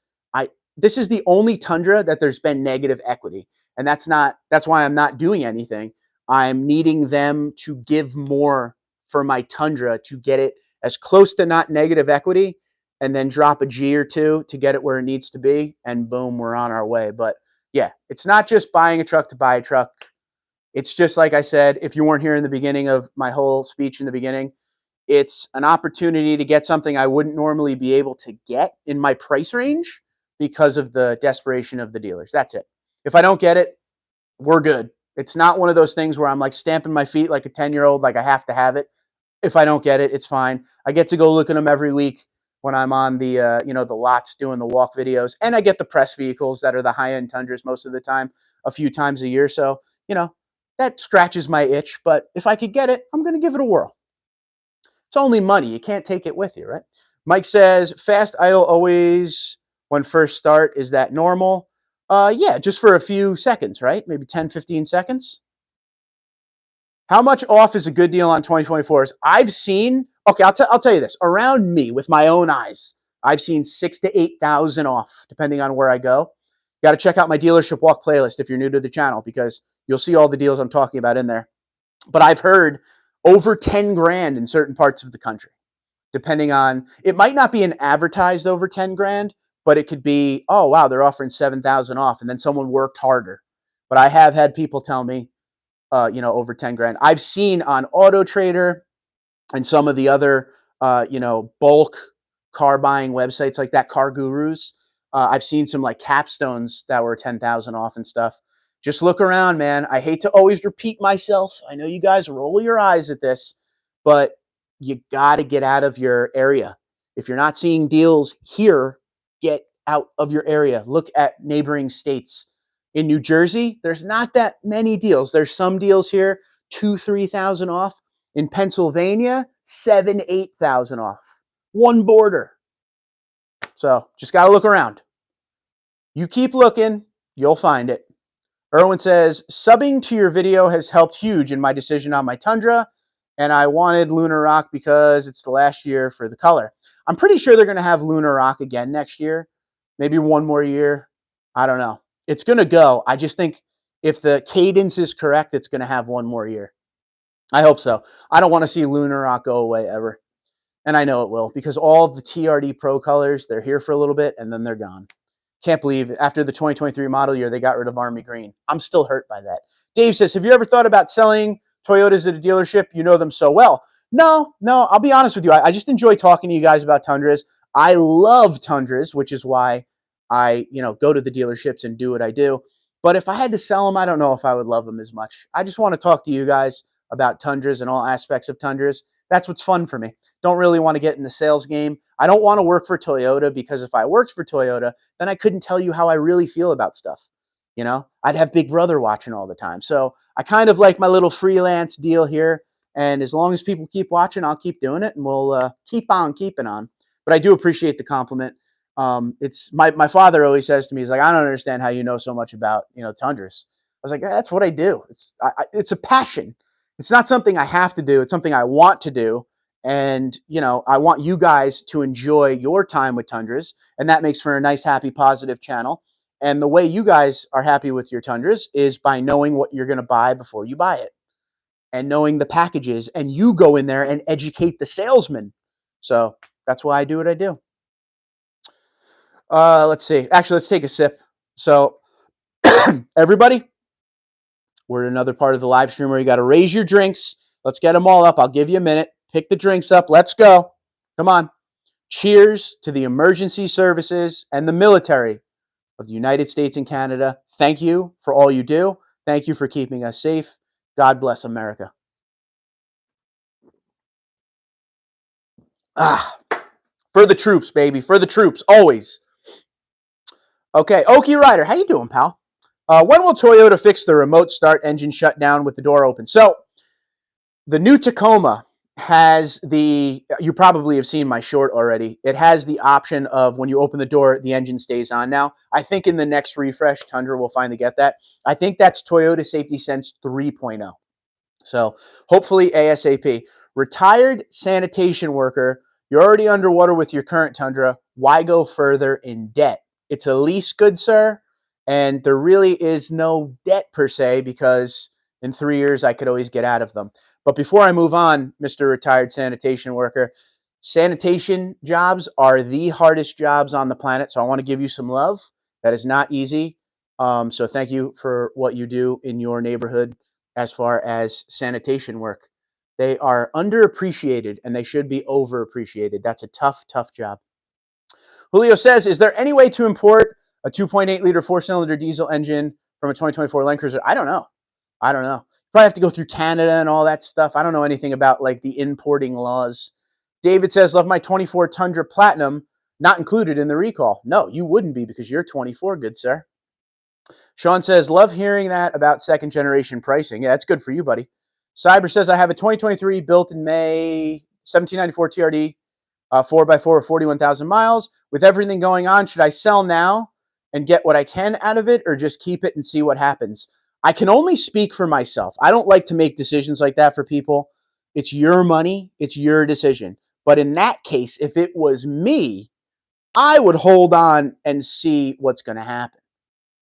This is the only Tundra that there's been negative equity. And that's why I'm not doing anything. I'm needing them to give more for my Tundra to get it as close to not negative equity, and then drop a G or two to get it where it needs to be. And boom, we're on our way. But yeah, it's not just buying a truck to buy a truck. It's just like I said, if you weren't here in the beginning of my whole speech in the beginning, it's an opportunity to get something I wouldn't normally be able to get in my price range because of the desperation of the dealers. That's it. If I don't get it, we're good. It's not one of those things where I'm like stamping my feet like a 10-year-old, like I have to have it. If I don't get it, it's fine. I get to go look at them every week when I'm on the the lots doing the walk videos, and I get the press vehicles that are the high-end Tundras most of the time, a few times a year. So that scratches my itch. But if I could get it, I'm going to give it a whirl. It's only money. You can't take it with you, right? Mike says, fast idle always when first start. Is that normal? Yeah, just for a few seconds, right? Maybe 10, 15 seconds. How much off is a good deal on 2024s? I've seen, okay, I'll tell you this. Around me, with my own eyes, I've seen 6,000 to 8,000 off, depending on where I go. Got to check out my dealership walk playlist if you're new to the channel, because you'll see all the deals I'm talking about in there. But I've heard over 10 grand in certain parts of the country, depending on, it might not be an advertised over 10 grand, but it could be, oh, wow, they're offering 7,000 off. And then someone worked harder. But I have had people tell me, over 10 grand. I've seen on Auto Trader and some of the other, bulk car buying websites like that, Car Gurus. I've seen some like capstones that were 10,000 off and stuff. Just look around, man. I hate to always repeat myself. I know you guys roll your eyes at this, but you got to get out of your area. If you're not seeing deals here, get out of your area. Look at neighboring states. In New Jersey, there's not that many deals. There's some deals here, 2,000-3,000 off. In Pennsylvania, 7,000-8,000 off. One border. So just got to look around. You keep looking, you'll find it. Erwin says, subbing to your video has helped huge in my decision on my Tundra, and I wanted Lunar Rock because it's the last year for the color. I'm pretty sure they're going to have Lunar Rock again next year. Maybe one more year. I don't know. It's going to go. I just think if the cadence is correct, it's going to have one more year. I hope so. I don't want to see Lunar Rock go away ever. And I know it will, because all of the TRD Pro colors, they're here for a little bit and then they're gone. Can't believe after the 2023 model year, they got rid of Army Green. I'm still hurt by that. Dave says, have you ever thought about selling Toyotas at a dealership? You know them so well. No, I'll be honest with you. I just enjoy talking to you guys about Tundras. I love Tundras, which is why I, go to the dealerships and do what I do. But if I had to sell them, I don't know if I would love them as much. I just want to talk to you guys about Tundras and all aspects of Tundras. That's what's fun for me. Don't really want to get in the sales game. I don't want to work for Toyota, because if I worked for Toyota, then I couldn't tell you how I really feel about stuff. I'd have Big Brother watching all the time. So I kind of like my little freelance deal here. And as long as people keep watching, I'll keep doing it, and we'll keep on keeping on. But I do appreciate the compliment. It's my father always says to me, he's like, I don't understand how you know so much about, Tundras. I was like, that's what I do. It's a passion. It's not something I have to do. It's something I want to do. And, I want you guys to enjoy your time with Tundras. And that makes for a nice, happy, positive channel. And the way you guys are happy with your Tundras is by knowing what you're going to buy before you buy it, and knowing the packages. And you go in there and educate the salesman. So that's why I do what I do. Let's see. Actually, let's take a sip. So everybody, we're in another part of the live stream where you got to raise your drinks. Let's get them all up. I'll give you a minute. Pick the drinks up. Let's go. Come on. Cheers to the emergency services and the military of the United States and Canada. Thank you for all you do. Thank you for keeping us safe. God bless America. For the troops, baby. For the troops, always. Okay, Okie Rider, how you doing, pal? When will Toyota fix the remote start engine shutdown with the door open? So the new Tacoma has you probably have seen my short already. It has the option of when you open the door, the engine stays on now. I think in the next refresh, Tundra will finally get that. I think that's Toyota Safety Sense 3.0. So hopefully ASAP. Retired sanitation worker, you're already underwater with your current Tundra. Why go further in debt? It's a lease, good sir, and there really is no debt per se because in 3 years I could always get out of them. But before I move on, Mr. Retired Sanitation Worker, sanitation jobs are the hardest jobs on the planet, so I want to give you some love. That is not easy. So thank you for what you do in your neighborhood as far as sanitation work. They are underappreciated and they should be overappreciated. That's a tough, tough job. Julio says, is there any way to import a 2.8-liter four-cylinder diesel engine from a 2024 Land Cruiser? I don't know. Probably have to go through Canada and all that stuff. I don't know anything about like the importing laws. David says, love my 24 Tundra Platinum, not included in the recall. No, you wouldn't be because you're 24, good sir. Sean says, love hearing that about second generation pricing. Yeah, that's good for you, buddy. Cyber says, I have a 2023 built in May 1794 TRD, 4x4 with 41,000 miles. With everything going on, should I sell now and get what I can out of it or just keep it and see what happens? I can only speak for myself. I don't like to make decisions like that for people. It's your money. It's your decision. But in that case, if it was me, I would hold on and see what's going to happen.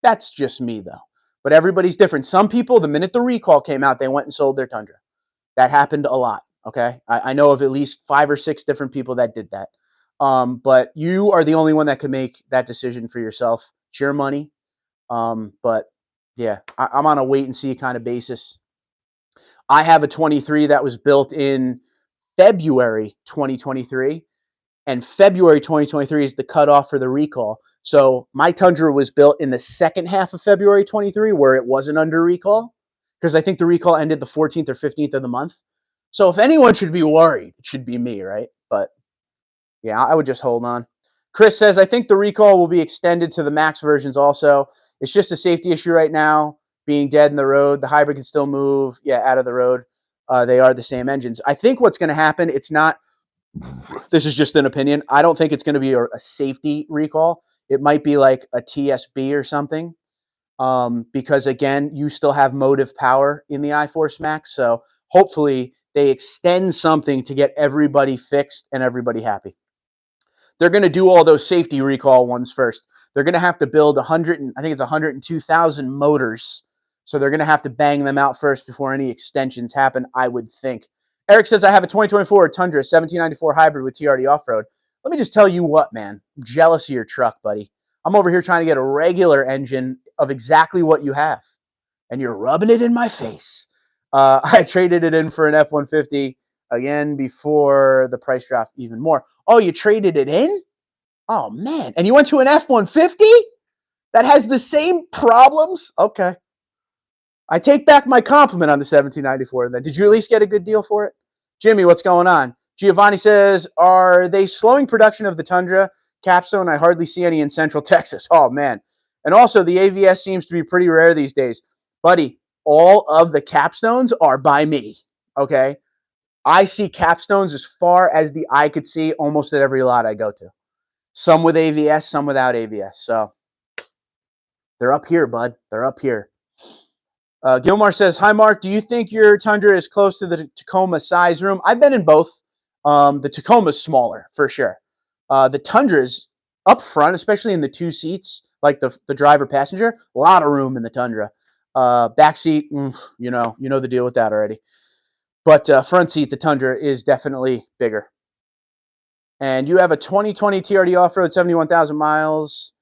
That's just me, though. But everybody's different. Some people, the minute the recall came out, they went and sold their Tundra. That happened a lot, okay? I know of at least 5 or 6 different people that did that. But you are the only one that can make that decision for yourself. It's your money. But, yeah, I'm on a wait-and-see kind of basis. I have a 23 that was built in February 2023, and February 2023 is the cutoff for the recall. So my Tundra was built in the second half of February 23, where it wasn't under recall, because I think the recall ended the 14th or 15th of the month. So if anyone should be worried, it should be me, right? But yeah, I would just hold on. Chris says, I think the recall will be extended to the max versions also. It's just a safety issue right now, being dead in the road. The hybrid can still move, out of the road. They are the same engines. I think what's going to happen, it's not, this is just an opinion. I don't think it's going to be a safety recall. It might be like a TSB or something, because, again, you still have motive power in the iForce Max. So hopefully they extend something to get everybody fixed and everybody happy. They're going to do all those safety recall ones first. They're going to have to build 102,000 motors. So they're going to have to bang them out first before any extensions happen, I would think. Eric says, I have a 2024 Tundra 1794 hybrid with TRD off-road. Let me just tell you what, man. I'm jealous of your truck, buddy. I'm over here trying to get a regular engine of exactly what you have, and you're rubbing it in my face. I traded it in for an F-150, again, before the price dropped even more. Oh, you traded it in? Oh, man. And you went to an F-150 that has the same problems? Okay. I take back my compliment on the 1794. Then, did you at least get a good deal for it? Jimmy, what's going on? Giovanni says, are they slowing production of the Tundra Capstone? I hardly see any in Central Texas. Oh, man. And also, the AVS seems to be pretty rare these days. Buddy, all of the Capstones are by me, okay? I see Capstones as far as the eye could see almost at every lot I go to. Some with AVS, some without AVS. So they're up here, bud. They're up here. Gilmar says, hi, Mark. Do you think your Tundra is close to the Tacoma size room? I've been in both. The Tacoma's smaller, for sure. The Tundra's up front, especially in the 2 seats, like the driver-passenger, a lot of room in the Tundra. Back seat, you know the deal with that already. But front seat, the Tundra is definitely bigger. And you have a 2020 TRD off-road, 71,000 miles.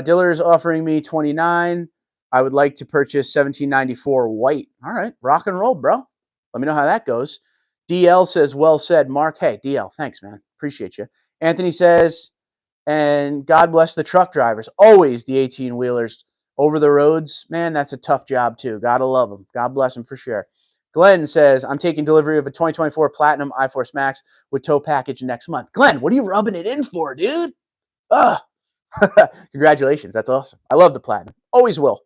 Diller is offering me 29. I would like to purchase 1794 white. All right, rock and roll, bro. Let me know how that goes. DL says, well said, Mark. Hey, DL, thanks, man. Appreciate you. Anthony says, and God bless the truck drivers. Always the 18-wheelers over the roads. Man, that's a tough job, too. Gotta love them. God bless them for sure. Glenn says, I'm taking delivery of a 2024 Platinum iForce Max with tow package next month. Glenn, what are you rubbing it in for, dude? Congratulations. That's awesome. I love the Platinum. Always will.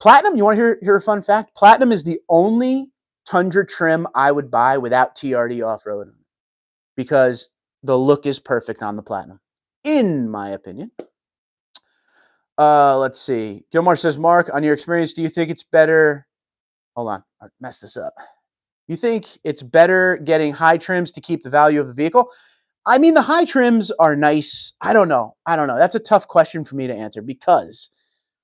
Platinum, you want to hear a fun fact? Platinum is the only Tundra trim I would buy without TRD off-road, because the look is perfect on the Platinum, in my opinion. Let's see. Gilmar says, Mark, on your experience, do you think it's better? Hold on. I messed this up. You think it's better getting high trims to keep the value of the vehicle? I mean, the high trims are nice. I don't know. That's a tough question for me to answer because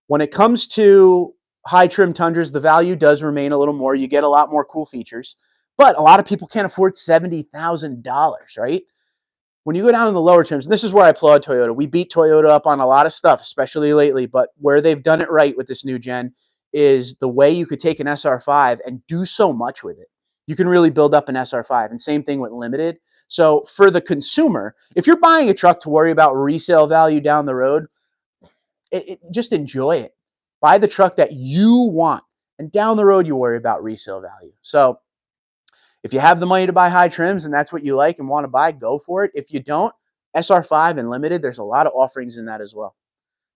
when it comes to high trim Tundras, the value does remain a little more. You get a lot more cool features, but a lot of people can't afford $70,000, right? When you go down in the lower trims, and this is where I applaud Toyota. We beat Toyota up on a lot of stuff, especially lately, but where they've done it right with this new gen is the way you could take an SR5 and do so much with it. You can really build up an SR5, and same thing with Limited. So for the consumer, if you're buying a truck to worry about resale value down the road, just enjoy it. Buy the truck that you want, and down the road you worry about resale value. So if you have the money to buy high trims and that's what you like and want to buy, go for it. If you don't, SR5 and Limited, there's a lot of offerings in that as well.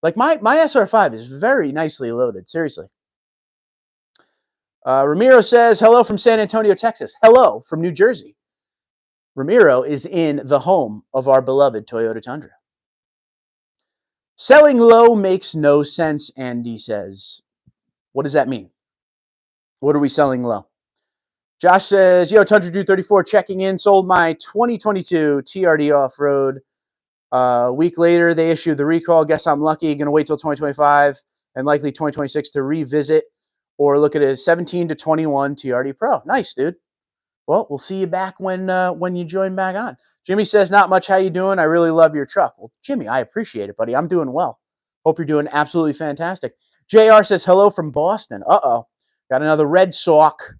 Like my SR5 is very nicely loaded, seriously. Ramiro says, hello from San Antonio, Texas. Hello from New Jersey. Ramiro is in the home of our beloved Toyota Tundra. Selling low makes no sense, Andy says. What does that mean? What are we selling low? Josh says, yo, Tundra Dude 34 checking in. Sold my 2022 TRD off-road. A week later, they issued the recall. Guess I'm lucky. Going to wait till 2025 and likely 2026 to revisit or look at a 17 to 21 TRD Pro. Nice, dude. Well, we'll see you back when you join back on. Jimmy says, not much. How you doing? I really love your truck. Well, Jimmy, I appreciate it, buddy. I'm doing well. Hope you're doing absolutely fantastic. JR says, hello from Boston. Uh-oh. Got another Red Sox.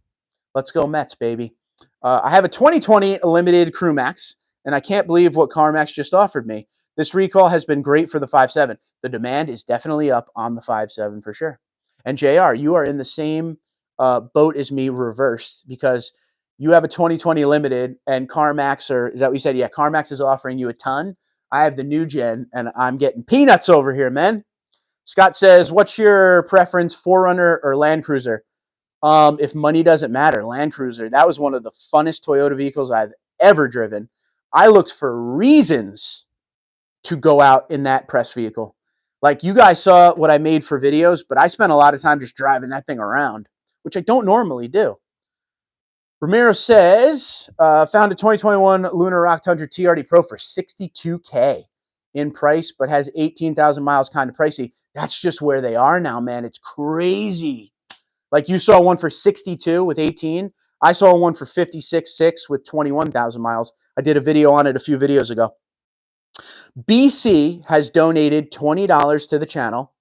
Let's go Mets, baby. I have a 2020 Limited Crew Max, and I can't believe what CarMax just offered me. This recall has been great for the 5.7. The demand is definitely up on the 5.7 for sure. And JR, you are in the same boat as me reversed because you have a 2020 Limited and CarMax, or is that what you said? Yeah, CarMax is offering you a ton. I have the new gen, and I'm getting peanuts over here, man. Scott says, what's your preference, 4Runner or Land Cruiser? If money doesn't matter, Land Cruiser. That was one of the funnest Toyota vehicles I've ever driven. I looked for reasons to go out in that press vehicle. Like you guys saw what I made for videos, but I spent a lot of time just driving that thing around, which I don't normally do. Ramiro says, found a 2021 Lunar Rock Tundra TRD Pro for $62K in price, but has 18,000 miles, kind of pricey. That's just where they are now, man. It's crazy. Like you saw one for 62 with 18. I saw one for 56.6 with 21,000 miles. I did a video on it a few videos ago. BC has donated $20 to the channel.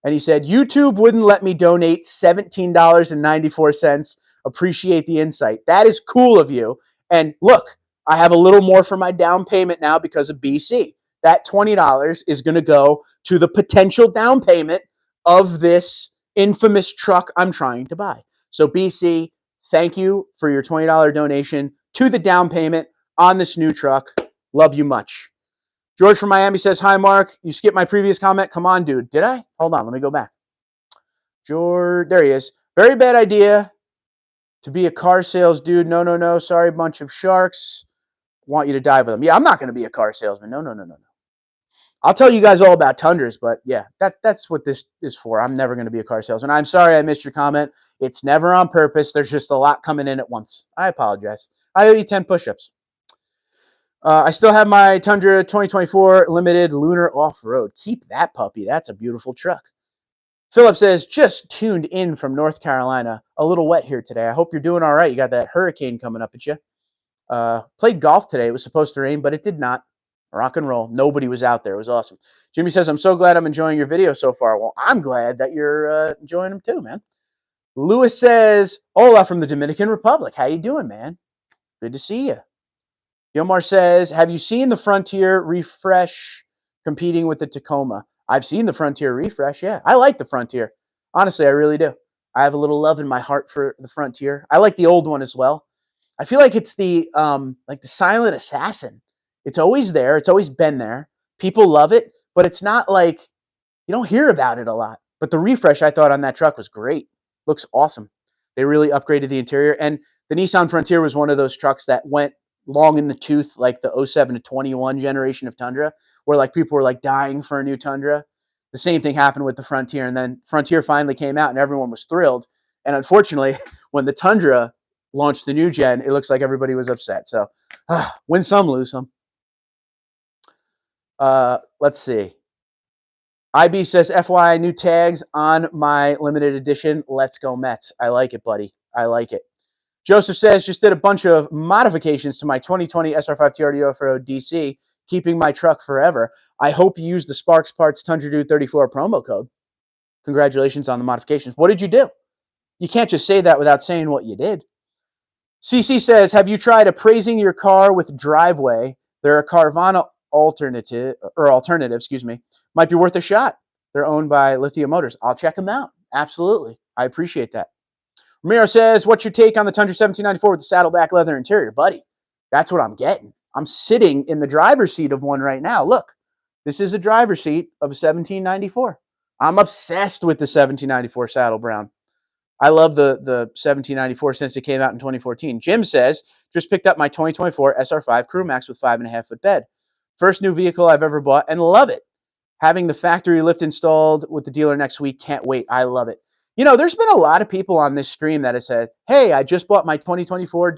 And he said, YouTube wouldn't let me donate $17.94. Appreciate the insight. That is cool of you. And look, I have a little more for my down payment now because of BC. That $20 is going to go to the potential down payment of this infamous truck I'm trying to buy. So BC, thank you for your $20 donation to the down payment on this new truck. Love you much. George from Miami says, hi, Mark. You skipped my previous comment. Come on, dude. Did I? Hold on. Let me go back. George, there he is. Very bad idea to be a car sales dude. No. Sorry, bunch of sharks. Want you to dive with them. Yeah, I'm not going to be a car salesman. No. I'll tell you guys all about Tundras, but yeah, that's what this is for. I'm never going to be a car salesman. I'm sorry I missed your comment. It's never on purpose. There's just a lot coming in at once. I apologize. I owe you 10 push-ups. I still have my Tundra 2024 Limited Lunar Off-Road. Keep that puppy. That's a beautiful truck. Philip says, just tuned in from North Carolina. A little wet here today. I hope you're doing all right. You got that hurricane coming up at you. Played golf today. It was supposed to rain, but it did not. Rock and roll. Nobody was out there. It was awesome. Jimmy says, I'm so glad I'm enjoying your video so far. Well, I'm glad that you're enjoying them too, man. Lewis says, hola from the Dominican Republic. How you doing, man? Good to see you. Gilmar says, have you seen the Frontier refresh competing with the Tacoma? I've seen the Frontier refresh, yeah. I like the Frontier. Honestly, I really do. I have a little love in my heart for the Frontier. I like the old one as well. I feel like it's the silent assassin. It's always there. It's always been there. People love it, but it's not like you don't hear about it a lot. But the refresh I thought on that truck was great. Looks awesome. They really upgraded the interior. And the Nissan Frontier was one of those trucks that went long in the tooth, like the 07 to 21 generation of Tundra, where like people were like dying for a new Tundra. The same thing happened with the Frontier. And then Frontier finally came out and everyone was thrilled. And unfortunately, when the Tundra launched the new gen, it looks like everybody was upset. So win some, lose some. Let's see. IB says, FYI, new tags on my limited edition. Let's go Mets. I like it, buddy. I like it. Joseph says, just did a bunch of modifications to my 2020 SR5 TRD Off-Road DC, keeping my truck forever. I hope you use the Sparks Parts Tundra Dude 34 promo code. Congratulations on the modifications. What did you do? You can't just say that without saying what you did. CC says, have you tried appraising your car with Driveway? They're a Carvana alternative, might be worth a shot. They're owned by Lithium Motors. I'll check them out. Absolutely. I appreciate that. Ramiro says, what's your take on the Tundra 1794 with the saddleback leather interior? Buddy, that's what I'm getting. I'm sitting in the driver's seat of one right now. Look, this is a driver's seat of a 1794. I'm obsessed with the 1794 saddle brown. I love the 1794 since it came out in 2014. Jim says, just picked up my 2024 SR5 Crew Max with 5.5-foot bed. First new vehicle I've ever bought and love it. Having the factory lift installed with the dealer next week. Can't wait. I love it. You know, there's been a lot of people on this stream that have said, hey, I just bought my 2024 ...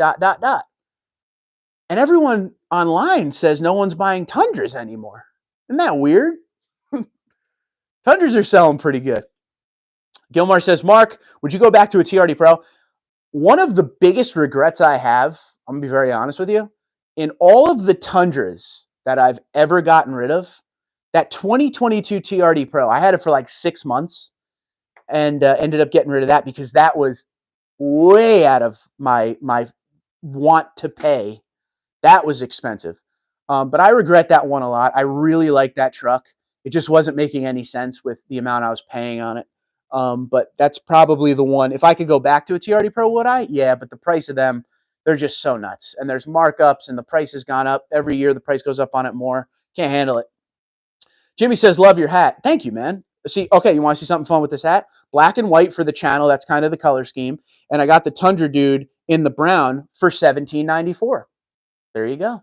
And everyone online says no one's buying Tundras anymore. Isn't that weird? Tundras are selling pretty good. Gilmar says, Mark, would you go back to a TRD Pro? One of the biggest regrets I have, I'm going to be very honest with you, in all of the Tundras that I've ever gotten rid of, that 2022 TRD Pro, I had it for like 6 months and ended up getting rid of that because that was way out of my want to pay. That was expensive. But I regret that one a lot. I really like that truck. It just wasn't making any sense with the amount I was paying on it. But that's probably the one. If I could go back to a TRD Pro, would I? Yeah, but the price of them, they're just so nuts. And there's markups, and the price has gone up. Every year, the price goes up on it more. Can't handle it. Jimmy says, love your hat. Thank you, man. See, okay, you want to see something fun with this hat? Black and white for the channel. That's kind of the color scheme. And I got the Tundra Dude in the brown for $17.94. There you go.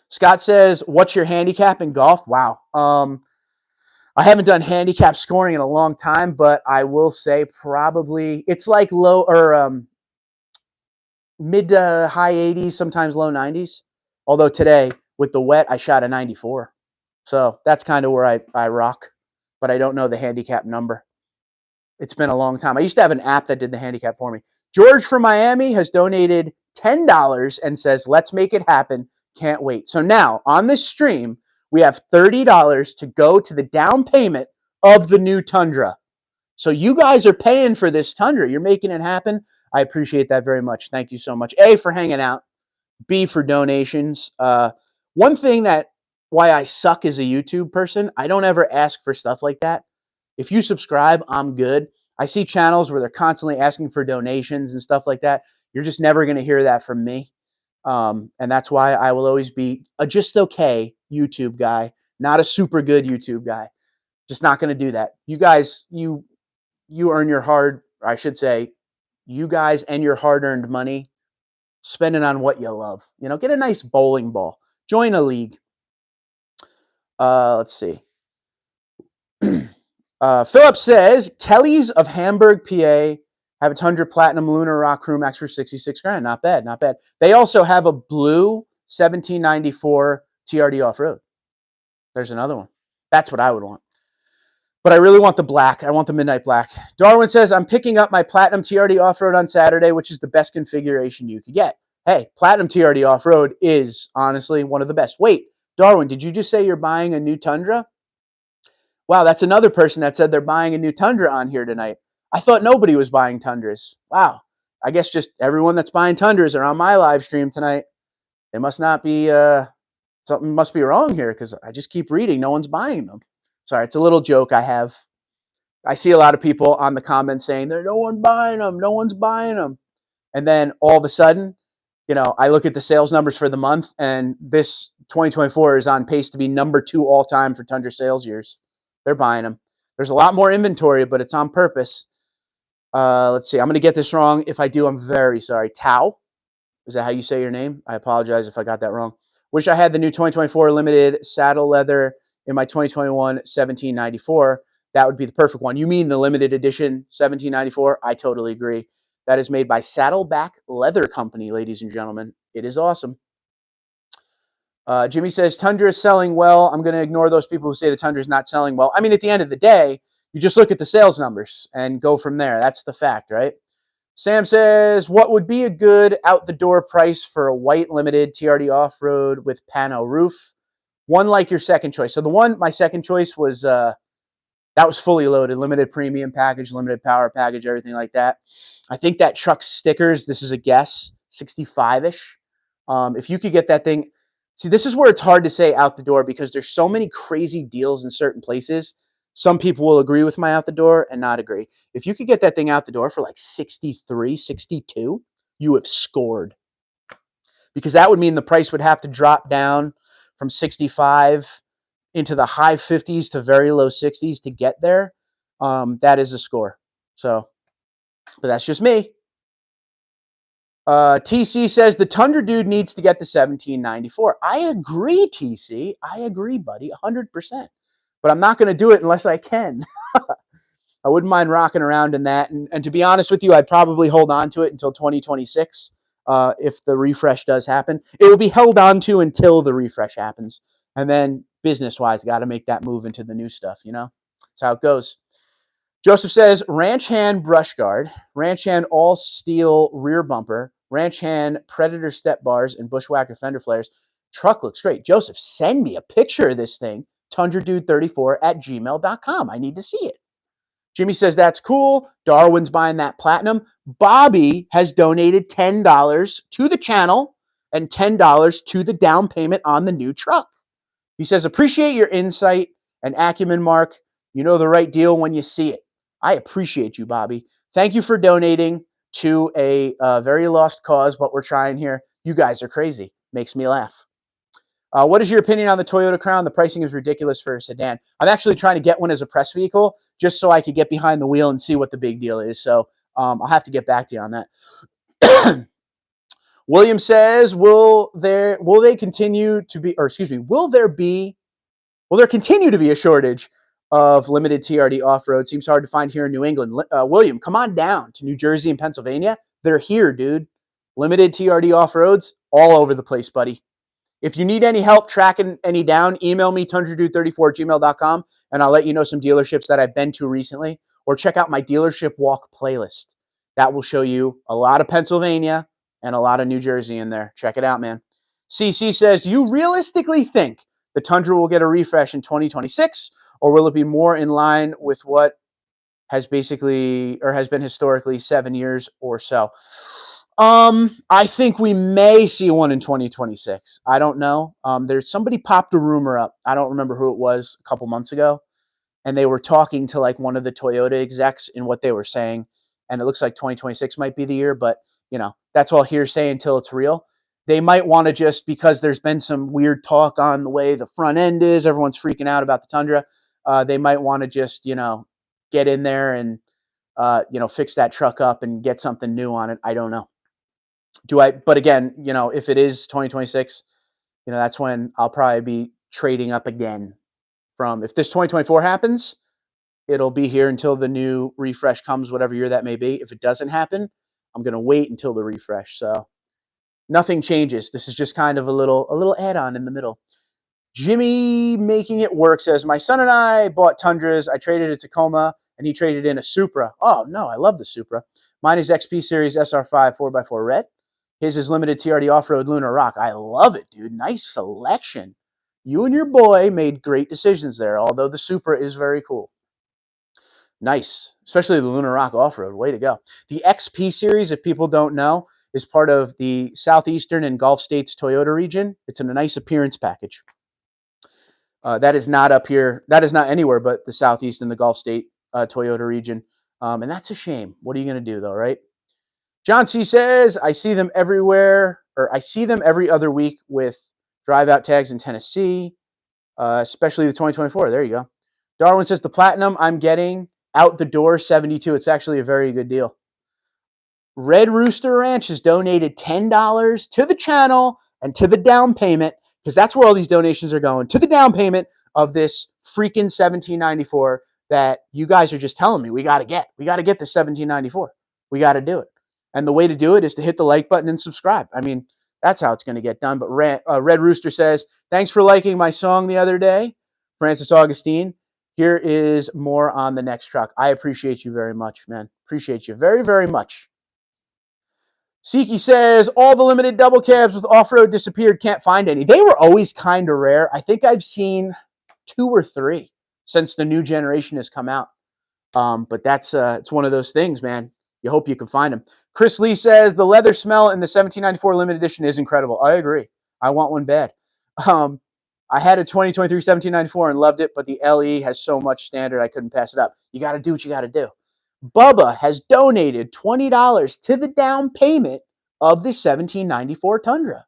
Scott says, what's your handicap in golf? Wow. I haven't done handicap scoring in a long time, but I will say probably it's like low or mid to high 80s, sometimes low 90s. Although today with the wet, I shot a 94. So that's kind of where I rock, but I don't know the handicap number. It's been a long time. I used to have an app that did the handicap for me. George from Miami has donated $10 and says, let's make it happen. Can't wait. So now on this stream, we have $30 to go to the down payment of the new Tundra. So you guys are paying for this Tundra. You're making it happen. I appreciate that very much. Thank you so much. A, for hanging out. B, for donations. One thing why I suck as a YouTube person, I don't ever ask for stuff like that. If you subscribe, I'm good. I see channels where they're constantly asking for donations and stuff like that. You're just never going to hear that from me. And that's why I will always be a just okay YouTube guy, not a super good YouTube guy. Just not going to do that. You guys, you earn your hard, or I should say, you guys and your hard-earned money, spend it on what you love. You know, get a nice bowling ball. Join a league. Let's see. Philip says, Kelly's of Hamburg, PA, have a Tundra Platinum Lunar Rock Crew Max for $66,000. Not bad, not bad. They also have a blue 1794 TRD Off-Road. There's another one. That's what I would want. But I really want the black. I want the midnight black. Darwin says, I'm picking up my Platinum TRD Off-Road on Saturday, which is the best configuration you could get. Hey, Platinum TRD Off-Road is honestly one of the best. Wait, Darwin, did you just say you're buying a new Tundra? Wow, that's another person that said they're buying a new Tundra on here tonight. I thought nobody was buying Tundras. Wow. I guess just everyone that's buying Tundras are on my live stream tonight. They must not be, something must be wrong here because I just keep reading. No one's buying them. Sorry, it's a little joke I have. I see a lot of people on the comments saying, there's no one buying them. No one's buying them. And then all of a sudden, you know, I look at the sales numbers for the month, and this 2024 is on pace to be number 2 all time for Tundra sales years. They're buying them. There's a lot more inventory, but it's on purpose. Let's see. I'm going to get this wrong. If I do, I'm very sorry. Tao? Is that how you say your name? I apologize if I got that wrong. Wish I had the new 2024 limited saddle leather in my 2021 1794. That would be the perfect one. You mean the limited edition 1794? I totally agree. That is made by Saddleback Leather Company, ladies and gentlemen. It is awesome. Jimmy says, Tundra is selling well. I'm going to ignore those people who say the Tundra is not selling well. I mean, at the end of the day, you just look at the sales numbers and go from there. That's the fact, right? Sam says, what would be a good out-the-door price for a white limited TRD off-road with pano roof? One like your second choice. So my second choice was, that was fully loaded, limited premium package, limited power package, everything like that. I think that truck stickers, this is a guess, 65-ish. If you could get that thing, see, this is where it's hard to say out the door because there's so many crazy deals in certain places. Some people will agree with my out the door and not agree. If you could get that thing out the door for like 63, 62, you have scored. Because that would mean the price would have to drop down from 65 into the high 50s to very low 60s to get there. That is a score. So, but that's just me. TC says the Tundra dude needs to get the 1794. I agree, TC. I agree, buddy, 100%. But I'm not going to do it unless I can. I wouldn't mind rocking around in that. And to be honest with you, I'd probably hold on to it until 2026 if the refresh does happen. It will be held on to until the refresh happens. And then business-wise, got to make that move into the new stuff, you know? That's how it goes. Joseph says, ranch hand brush guard, ranch hand all steel rear bumper, ranch hand Predator step bars, and Bushwhacker fender flares. Truck looks great. Joseph, send me a picture of this thing, tundradude34@gmail.com. I need to see it. Jimmy says, that's cool. Darwin's buying that platinum. Bobby has donated $10 to the channel and $10 to the down payment on the new truck. He says, appreciate your insight and acumen, Mark. You know the right deal when you see it. I appreciate you, Bobby. Thank you for donating to a very lost cause, what we're trying here. You guys are crazy. Makes me laugh. What is your opinion on the Toyota Crown? The pricing is ridiculous for a sedan. I'm actually trying to get one as a press vehicle just so I could get behind the wheel and see what the big deal is. So I'll have to get back to you on that. William says, will there continue to be a shortage of limited TRD off-road? Seems hard to find here in New England. William, come on down to New Jersey and Pennsylvania. They're here, dude. Limited TRD off-roads all over the place, buddy. If you need any help tracking any down, email me, tundradude34@gmail.com, and I'll let you know some dealerships that I've been to recently, or check out my dealership walk playlist. That will show you a lot of Pennsylvania and a lot of New Jersey in there. Check it out, man. CC says, do you realistically think the Tundra will get a refresh in 2026, or will it be more in line with what has been historically 7 years or so? I think we may see one in 2026. I don't know. There's somebody popped a rumor up. I don't remember who it was a couple months ago. And they were talking to like one of the Toyota execs in what they were saying. And it looks like 2026 might be the year, but you know, that's all hearsay until it's real. They might want to just, because there's been some weird talk on the way the front end is, everyone's freaking out about the Tundra. They might want to just, you know, get in there and, fix that truck up and get something new on it. I don't know. But again, you know, if it is 2026, you know, that's when I'll probably be trading up again if this 2024 happens, it'll be here until the new refresh comes, whatever year that may be. If it doesn't happen, I'm going to wait until the refresh. So nothing changes. This is just kind of a little add-on in the middle. Jimmy making it work says, my son and I bought Tundras. I traded a Tacoma and he traded in a Supra. Oh no, I love the Supra. Mine is XP Series SR5 4x4 red. His is limited TRD off-road Lunar Rock. I love it, dude. Nice selection. You and your boy made great decisions there, although the Supra is very cool. Nice, especially the Lunar Rock off-road. Way to go. The XP Series, if people don't know, is part of the Southeastern and Gulf States Toyota region. It's in a nice appearance package. That is not up here. That is not anywhere but the Southeast and the Gulf State Toyota region. And that's a shame. What are you going to do, though, right? John C. says, I see them everywhere, or I see them every other week with drive-out tags in Tennessee, especially the 2024. There you go. Darwin says, the Platinum I'm getting out the door 72. It's actually a very good deal. Red Rooster Ranch has donated $10 to the channel and to the down payment, because that's where all these donations are going, to the down payment of this freaking 1794 that you guys are just telling me we got to get. We got to get the 1794. We got to do it. And the way to do it is to hit the like button and subscribe. I mean, That's how it's going to get done. But Red Rooster says, thanks for liking my song the other day, Francis Augustine. Here is more on the next truck. I appreciate you very much, man. Appreciate you very, very much. Siki says, all the limited double cabs with off-road disappeared. Can't find any. They were always kind of rare. I think I've seen 2 or 3 since the new generation has come out. But that's it's one of those things, man. You hope you can find them. Chris Lee says, the leather smell in the 1794 limited edition is incredible. I agree. I want one bad. I had a 2023 1794 and loved it, but the LE has so much standard I couldn't pass it up. You got to do what you got to do. Bubba has donated $20 to the down payment of the 1794 Tundra.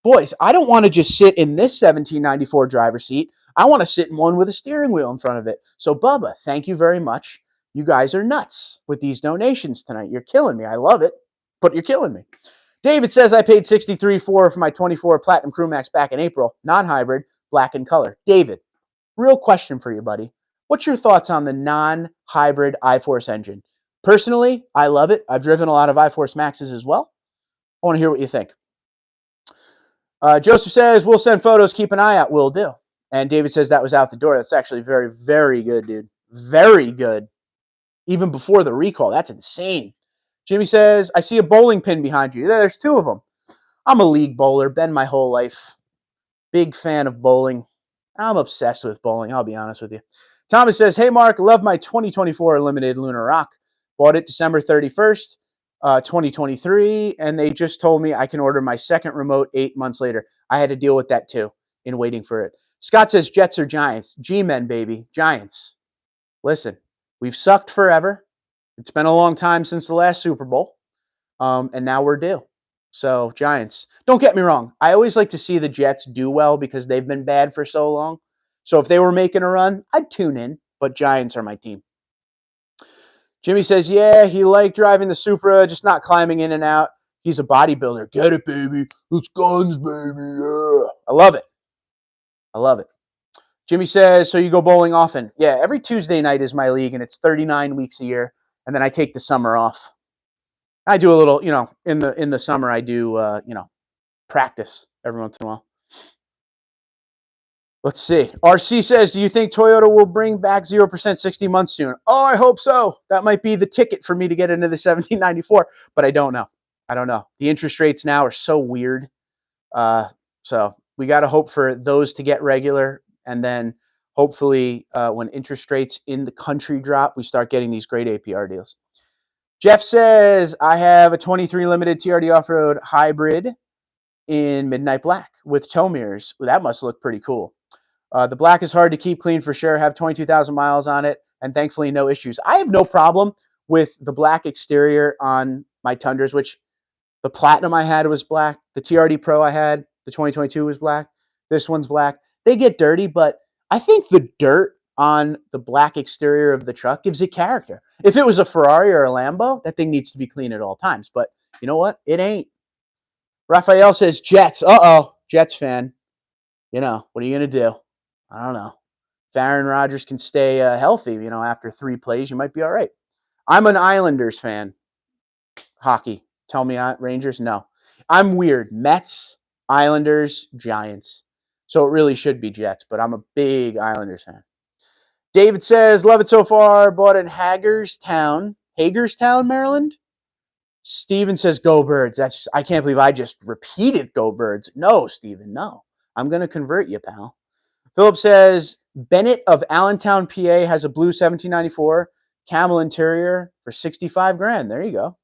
Boys, I don't want to just sit in this 1794 driver's seat. I want to sit in one with a steering wheel in front of it. So, Bubba, thank you very much. You guys are nuts with these donations tonight. You're killing me. I love it, but you're killing me. David says, I paid $63.4 for my 24 Platinum Crew Max back in April, non-hybrid, black in color. David, real question for you, buddy. What's your thoughts on the non-hybrid iForce engine? Personally, I love it. I've driven a lot of iForce Maxes as well. I want to hear what you think. Joseph says, we'll send photos. Keep an eye out. Will do. And David says that was out the door. That's actually very, very good, dude. Very good. Even before the recall. That's insane. Jimmy says, I see a bowling pin behind you. There's 2 of them. I'm a league bowler. Been my whole life. Big fan of bowling. I'm obsessed with bowling. I'll be honest with you. Thomas says, hey, Mark, love my 2024 Limited Lunar Rock. Bought it December 31st, 2023, and they just told me I can order my second remote 8 months later. I had to deal with that, too, in waiting for it. Scott says, Jets or Giants? G-men, baby. Giants. Listen, we've sucked forever. It's been a long time since the last Super Bowl, and now we're due. So, Giants. Don't get me wrong. I always like to see the Jets do well because they've been bad for so long. So if they were making a run, I'd tune in, but Giants are my team. Jimmy says, yeah, he liked driving the Supra, just not climbing in and out. He's a bodybuilder. Get it, baby. It's guns, baby. Yeah. I love it. I love it. Jimmy says, so you go bowling often? Yeah, every Tuesday night is my league, and it's 39 weeks a year, and then I take the summer off. I do a little, in the summer I do, practice every once in a while. Let's see. RC says, do you think Toyota will bring back 0% 60 months soon? Oh, I hope so. That might be the ticket for me to get into the 1794, but I don't know. The interest rates now are so weird. So we got to hope for those to get regular, and then hopefully when interest rates in the country drop, we start getting these great APR deals. Jeff says, I have a 23 Limited TRD off-road hybrid in midnight black with tow mirrors. Well, that must look pretty cool. The black is hard to keep clean for sure. Have 22,000 miles on it, and thankfully no issues. I have no problem with the black exterior on my Tundras, which the Platinum I had was black. The TRD Pro I had, the 2022 was black. This one's black. They get dirty, but I think the dirt on the black exterior of the truck gives it character. If it was a Ferrari or a Lambo, that thing needs to be clean at all times. But you know what? It ain't. Raphael says, Jets. Uh-oh. Jets fan. What are you going to do? I don't know. If Aaron Rodgers can stay healthy, after 3 plays, you might be all right. I'm an Islanders fan. Hockey. Tell me Rangers? No. I'm weird. Mets, Islanders, Giants. So it really should be Jets, but I'm a big Islanders fan. David says, love it so far. Bought in Hagerstown, Maryland. Steven says, go Birds. I can't believe I just repeated go Birds. No, Steven, no. I'm going to convert you, pal. Philip says, Bennett of Allentown, PA has a blue 1794 camel interior for $65,000. There you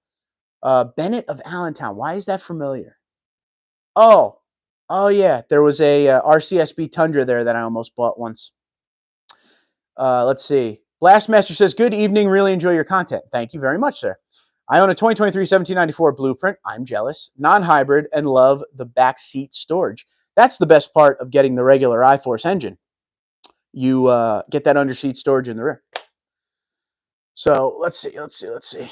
go. Bennett of Allentown. Why is that familiar? Oh, yeah. There was a RCSB Tundra there that I almost bought once. Let's see. Blastmaster says, good evening. Really enjoy your content. Thank you very much, sir. I own a 2023 1794 Blueprint. I'm jealous. Non-hybrid and love the back seat storage. That's the best part of getting the regular iForce engine. You get that underseat storage in the rear. So let's see.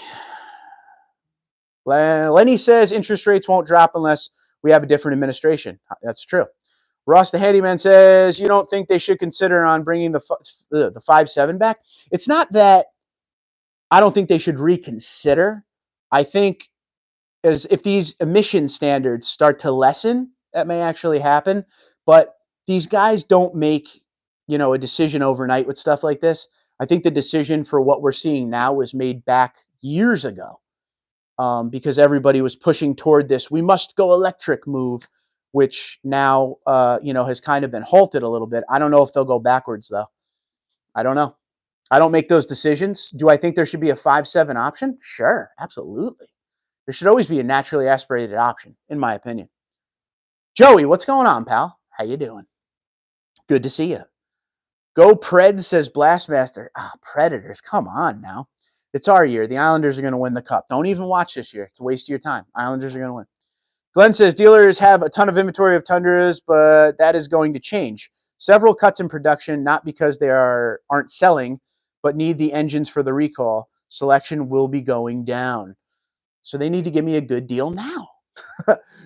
Lenny says interest rates won't drop unless we have a different administration. That's true. Ross the Handyman says, you don't think they should consider on bringing the 5.7 back? It's not that I don't think they should reconsider. I think is if these emission standards start to lessen, that may actually happen. But these guys don't make, a decision overnight with stuff like this. I think the decision for what we're seeing now was made back years ago, because everybody was pushing toward this "we must go electric" move, which now has kind of been halted a little bit. I don't know if they'll go backwards though. I don't know. I don't make those decisions. Do I think there should be a 5.7 option? Sure, absolutely. There should always be a naturally aspirated option, in my opinion. Joey, what's going on, pal? How you doing? Good to see you. Go Preds, says Blastmaster. Predators, come on now. It's our year. The Islanders are going to win the cup. Don't even watch this year. It's a waste of your time. Islanders are going to win. Glenn says dealers have a ton of inventory of Tundras, but that is going to change. Several cuts in production, not because they aren't selling, but need the engines for the recall. Selection will be going down. So they need to give me a good deal now.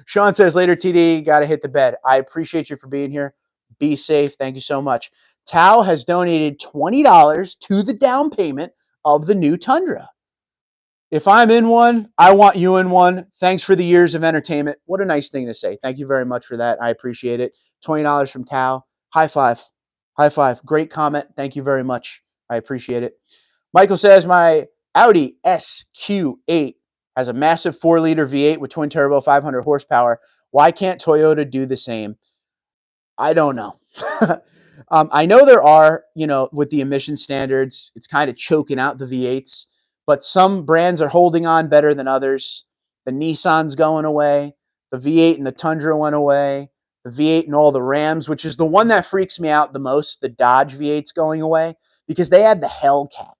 Sean says, later, TD, got to hit the bed. I appreciate you for being here. Be safe. Thank you so much. Tao has donated $20 to the down payment of the new Tundra. If I'm in one, I want you in one. Thanks for the years of entertainment. What a nice thing to say. Thank you very much for that. I appreciate it. $20 from Tao. High five. High five. Great comment. Thank you very much. I appreciate it. Michael says, my Audi SQ8 has a massive 4-liter V8 with twin turbo, 500 horsepower. Why can't Toyota do the same? I don't know. I know there are, with the emission standards, it's kind of choking out the V8s, but some brands are holding on better than others. The Nissan's going away. The V8 and the Tundra went away. The V8 and all the Rams, which is the one that freaks me out the most, the Dodge V8's going away, because they had the Hellcat.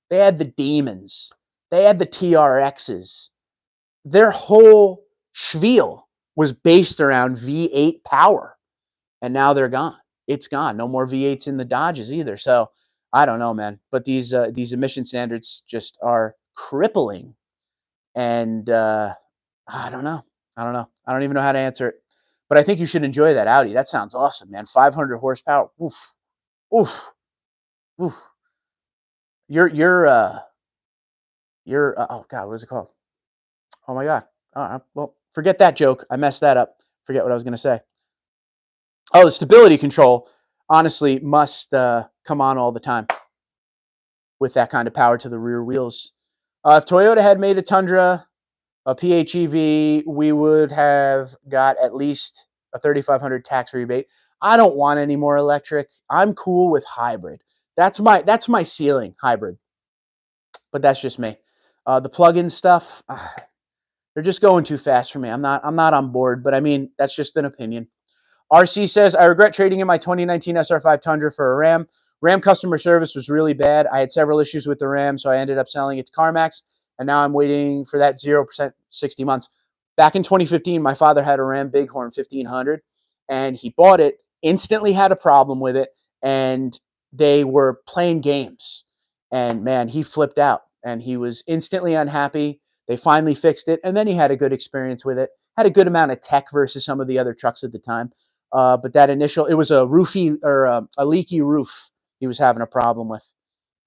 They had the Demons. They had the TRXs. Their whole spiel was based around V8 power, and now they're gone. It's gone. No more V8s in the Dodges either. So I don't know, man. But these emission standards just are crippling, and I don't know. I don't even know how to answer it. But I think you should enjoy that Audi. That sounds awesome, man. 500 horsepower. Oof, oof, oof. You're oh God, what is it called? Oh my God. Well, forget that joke. I messed that up. Forget what I was going to say. Oh, the stability control, honestly, must come on all the time with that kind of power to the rear wheels. If Toyota had made a Tundra, a PHEV, we would have got at least a $3,500 tax rebate. I don't want any more electric. I'm cool with hybrid. That's my ceiling, hybrid. But that's just me. The plug-in stuff, they're just going too fast for me. I'm not on board, but I mean, that's just an opinion. RC says, I regret trading in my 2019 SR5 Tundra for a Ram. Ram customer service was really bad. I had several issues with the Ram, so I ended up selling it to CarMax, and now I'm waiting for that 0% 60 months. Back in 2015, my father had a Ram Bighorn 1500, and he bought it, instantly had a problem with it, and they were playing games. And, man, he flipped out, and he was instantly unhappy. They finally fixed it, and then he had a good experience with it. Had a good amount of tech versus some of the other trucks at the time. But that initial, it was a roofy or a leaky roof he was having a problem with.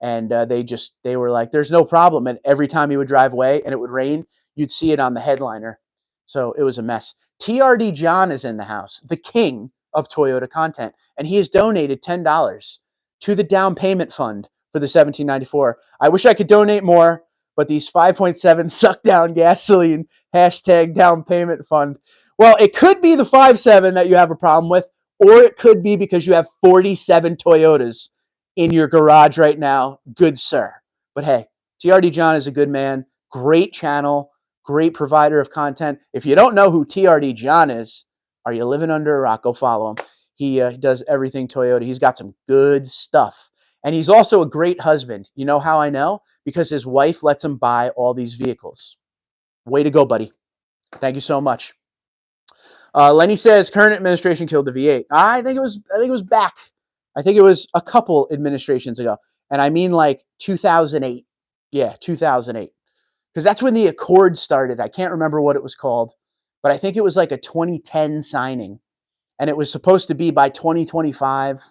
And they were like, there's no problem. And every time he would drive away and it would rain, you'd see it on the headliner. So it was a mess. TRD John is in the house, the king of Toyota content. And he has donated $10 to the down payment fund for the 1794. I wish I could donate more, but these 5.7 suck down gasoline, #down payment fund. Well, it could be the 5.7 that you have a problem with, or it could be because you have 47 Toyotas in your garage right now. Good sir. But hey, TRD John is a good man. Great channel. Great provider of content. If you don't know who TRD John is, are you living under a rock? Go follow him. He does everything Toyota. He's got some good stuff. And he's also a great husband. You know how I know? Because his wife lets him buy all these vehicles. Way to go, buddy. Thank you so much. Lenny says current administration killed the V8. I think it was back. I think it was a couple administrations ago, and I mean like 2008. Yeah, 2008, because that's when the Accord started. I can't remember what it was called, but I think it was like a 2010 signing, and it was supposed to be by 2025.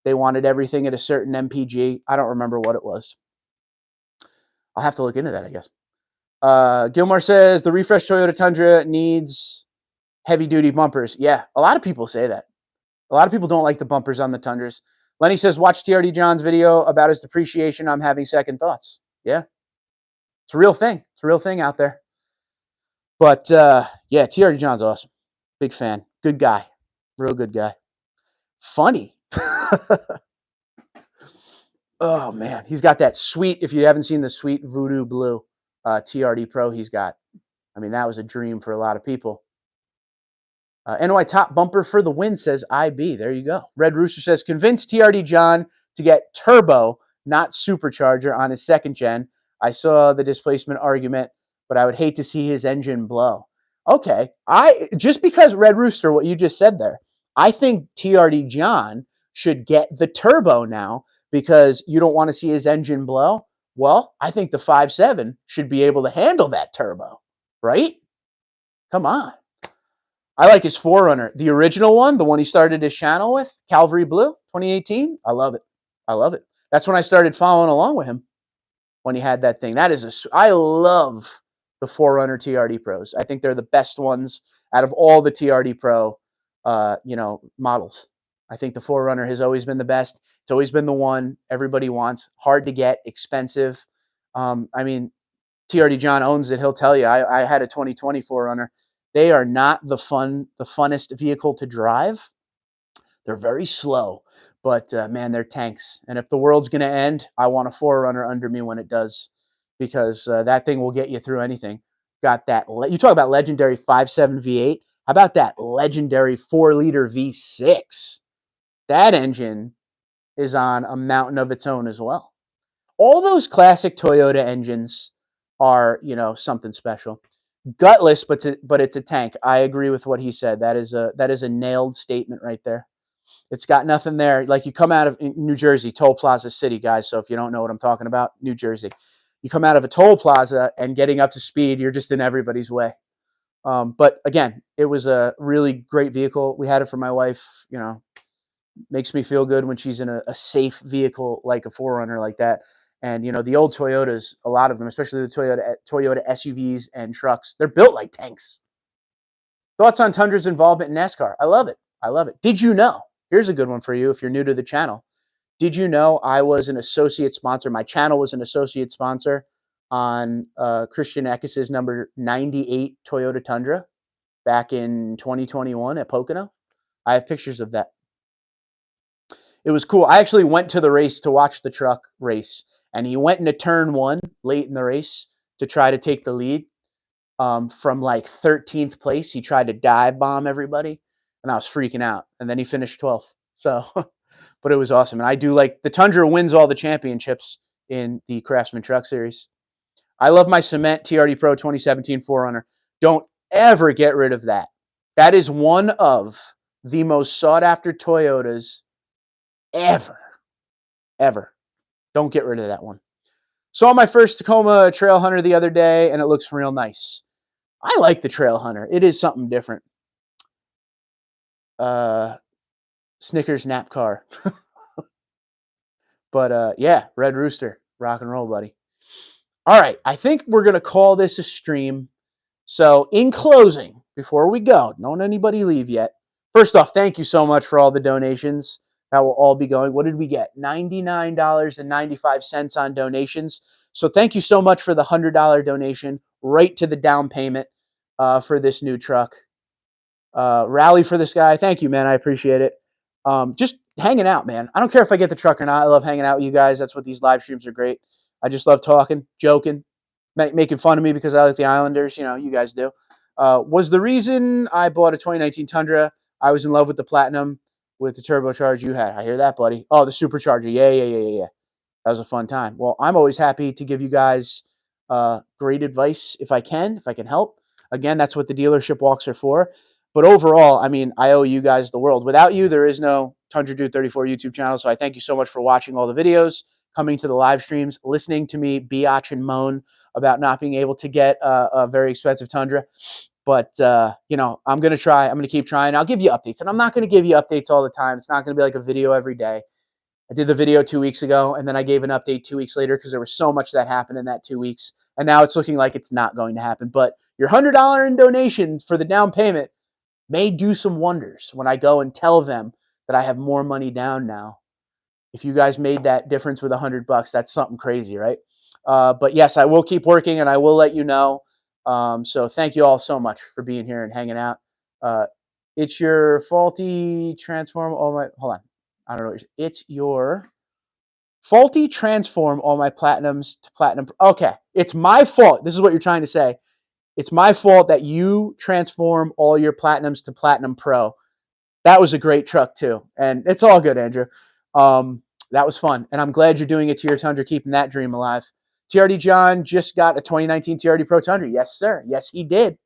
They wanted everything at a certain MPG. I don't remember what it was. I'll have to look into that, I guess. Gilmore says the refreshed Toyota Tundra needs heavy-duty bumpers. Yeah, a lot of people say that. A lot of people don't like the bumpers on the Tundras. Lenny says, watch TRD John's video about his depreciation. I'm having second thoughts. Yeah, it's a real thing. It's a real thing out there. But, yeah, TRD John's awesome. Big fan. Good guy. Real good guy. Funny. Oh, man. He's got that sweet, if you haven't seen the sweet Voodoo Blue TRD Pro he's got. I mean, that was a dream for a lot of people. NY top bumper for the win, says IB. There you go. Red Rooster says, convince TRD John to get turbo, not supercharger, on his second gen. I saw the displacement argument, but I would hate to see his engine blow. Okay. Just because, Red Rooster, what you just said there, I think TRD John should get the turbo now because you don't want to see his engine blow. Well, I think the 5.7 should be able to handle that turbo, right? Come on. I like his 4Runner. The original one, the one he started his channel with, Calvary Blue, 2018. I love it. I love it. That's when I started following along with him, when he had that thing. I love the 4Runner TRD Pros. I think they're the best ones out of all the TRD Pro, models. I think the 4Runner has always been the best. It's always been the one everybody wants. Hard to get, expensive. I mean, TRD John owns it. He'll tell you. I had a 2020 4Runner. They are not the funnest vehicle to drive. They're very slow, but man, they're tanks. And if the world's going to end, I want a 4Runner under me when it does, because that thing will get you through anything. Got that. You talk about legendary 5.7 V8. How about that legendary 4-liter V6? That engine is on a mountain of its own as well. All those classic Toyota engines are, something special. Gutless, but it's a tank. I agree with what he said. That is a nailed statement right there. It's got nothing there. Like, you come out of New Jersey, Toll Plaza City, guys. So if you don't know what I'm talking about, New Jersey, you come out of a toll plaza and getting up to speed, you're just in everybody's way. But again, it was a really great vehicle. We had it for my wife. Makes me feel good when she's in a safe vehicle like a 4Runner like that. And, the old Toyotas, a lot of them, especially the Toyota SUVs and trucks, they're built like tanks. Thoughts on Tundra's involvement in NASCAR? I love it. I love it. Did you know? Here's a good one for you if you're new to the channel. Did you know I was an associate sponsor? My channel was an associate sponsor on Christian Eckes' number 98 Toyota Tundra back in 2021 at Pocono. I have pictures of that. It was cool. I actually went to the race to watch the truck race. And he went into turn 1 late in the race to try to take the lead from like 13th place. He tried to dive bomb everybody, and I was freaking out. And then he finished 12th. So, but it was awesome. And I do like the Tundra wins all the championships in the Craftsman Truck Series. I love my cement TRD Pro 2017 4Runner. Don't ever get rid of that. That is one of the most sought after Toyotas ever. Don't get rid of that one. Saw my first Tacoma Trail Hunter the other day, and it looks real nice. I like the Trail Hunter. It is something different. Snickers nap car. But yeah, Red Rooster. Rock and roll, buddy. All right, I think we're going to call this a stream. So in closing, before we go, don't anybody leave yet. First off, thank you so much for all the donations. That will all be going. What did we get? $99.95 on donations. So thank you so much for the $100 donation right to the down payment for this new truck. Rally for this guy. Thank you, man. I appreciate it. Just hanging out, man. I don't care if I get the truck or not. I love hanging out with you guys. That's what these live streams are great. I just love talking, joking, making fun of me because I like the Islanders. You guys do. Was the reason I bought a 2019 Tundra. I was in love with the Platinum. With the turbocharger you had. I hear that, buddy. Oh, the supercharger. Yeah. That was a fun time. Well, I'm always happy to give you guys great advice if I can help. Again, that's what the dealership walks are for. But overall, I mean, I owe you guys the world. Without you, there is no Tundra Dude 34 YouTube channel. So I thank you so much for watching all the videos, coming to the live streams, listening to me biatch and moan about not being able to get a very expensive Tundra. But, I'm going to try. I'm going to keep trying. I'll give you updates. And I'm not going to give you updates all the time. It's not going to be like a video every day. I did the video 2 weeks ago, and then I gave an update 2 weeks later because there was so much that happened in that 2 weeks. and now it's looking like it's not going to happen. But your $100 in donations for the down payment may do some wonders when I go and tell them that I have more money down now. If you guys made that difference with $100, that's something crazy, right? But yes, I will keep working and I will let you know. So thank you all so much for being here and hanging out. It's your faulty transform all my, hold on. I don't know. It's your faulty transform all my platinums to platinum. Okay. It's my fault. This is what you're trying to say. It's my fault that you transform all your platinums to platinum pro. That was a great truck too. And it's all good, Andrew. That was fun. And I'm glad you're doing it to your Tundra, keeping that dream alive. TRD John just got a 2019 TRD Pro Tundra. Yes, sir. Yes, he did.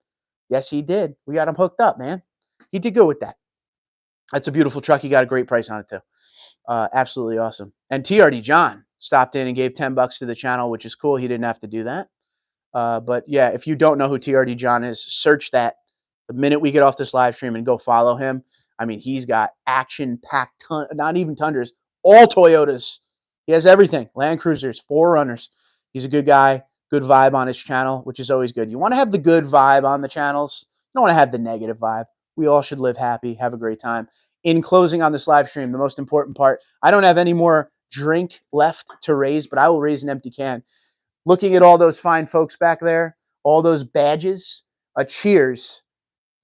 Yes, he did. We got him hooked up, man. He did good with that. That's a beautiful truck. He got a great price on it too. Absolutely awesome. And TRD John stopped in and gave $10 to the channel, which is cool. He didn't have to do that. But yeah, if you don't know who TRD John is, search that the minute we get off this live stream and go follow him. I mean, he's got action-packed, not even Tundras, all Toyotas. He has everything. Land Cruisers, 4Runners. He's a good guy, good vibe on his channel, which is always good. You want to have the good vibe on the channels. You don't want to have the negative vibe. We all should live happy, have a great time. In closing on this live stream, the most important part, I don't have any more drink left to raise, but I will raise an empty can. Looking at all those fine folks back there, all those badges, a cheers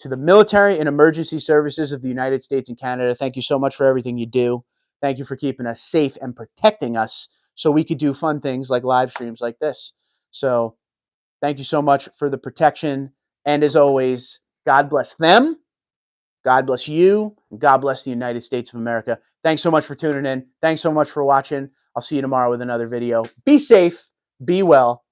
to the military and emergency services of the United States and Canada. Thank you so much for everything you do. Thank you for keeping us safe and protecting us so we could do fun things like live streams like this. So thank you so much for the protection. And as always, God bless them. God bless you. And God bless the United States of America. Thanks so much for tuning in. Thanks so much for watching. I'll see you tomorrow with another video. Be safe. Be well.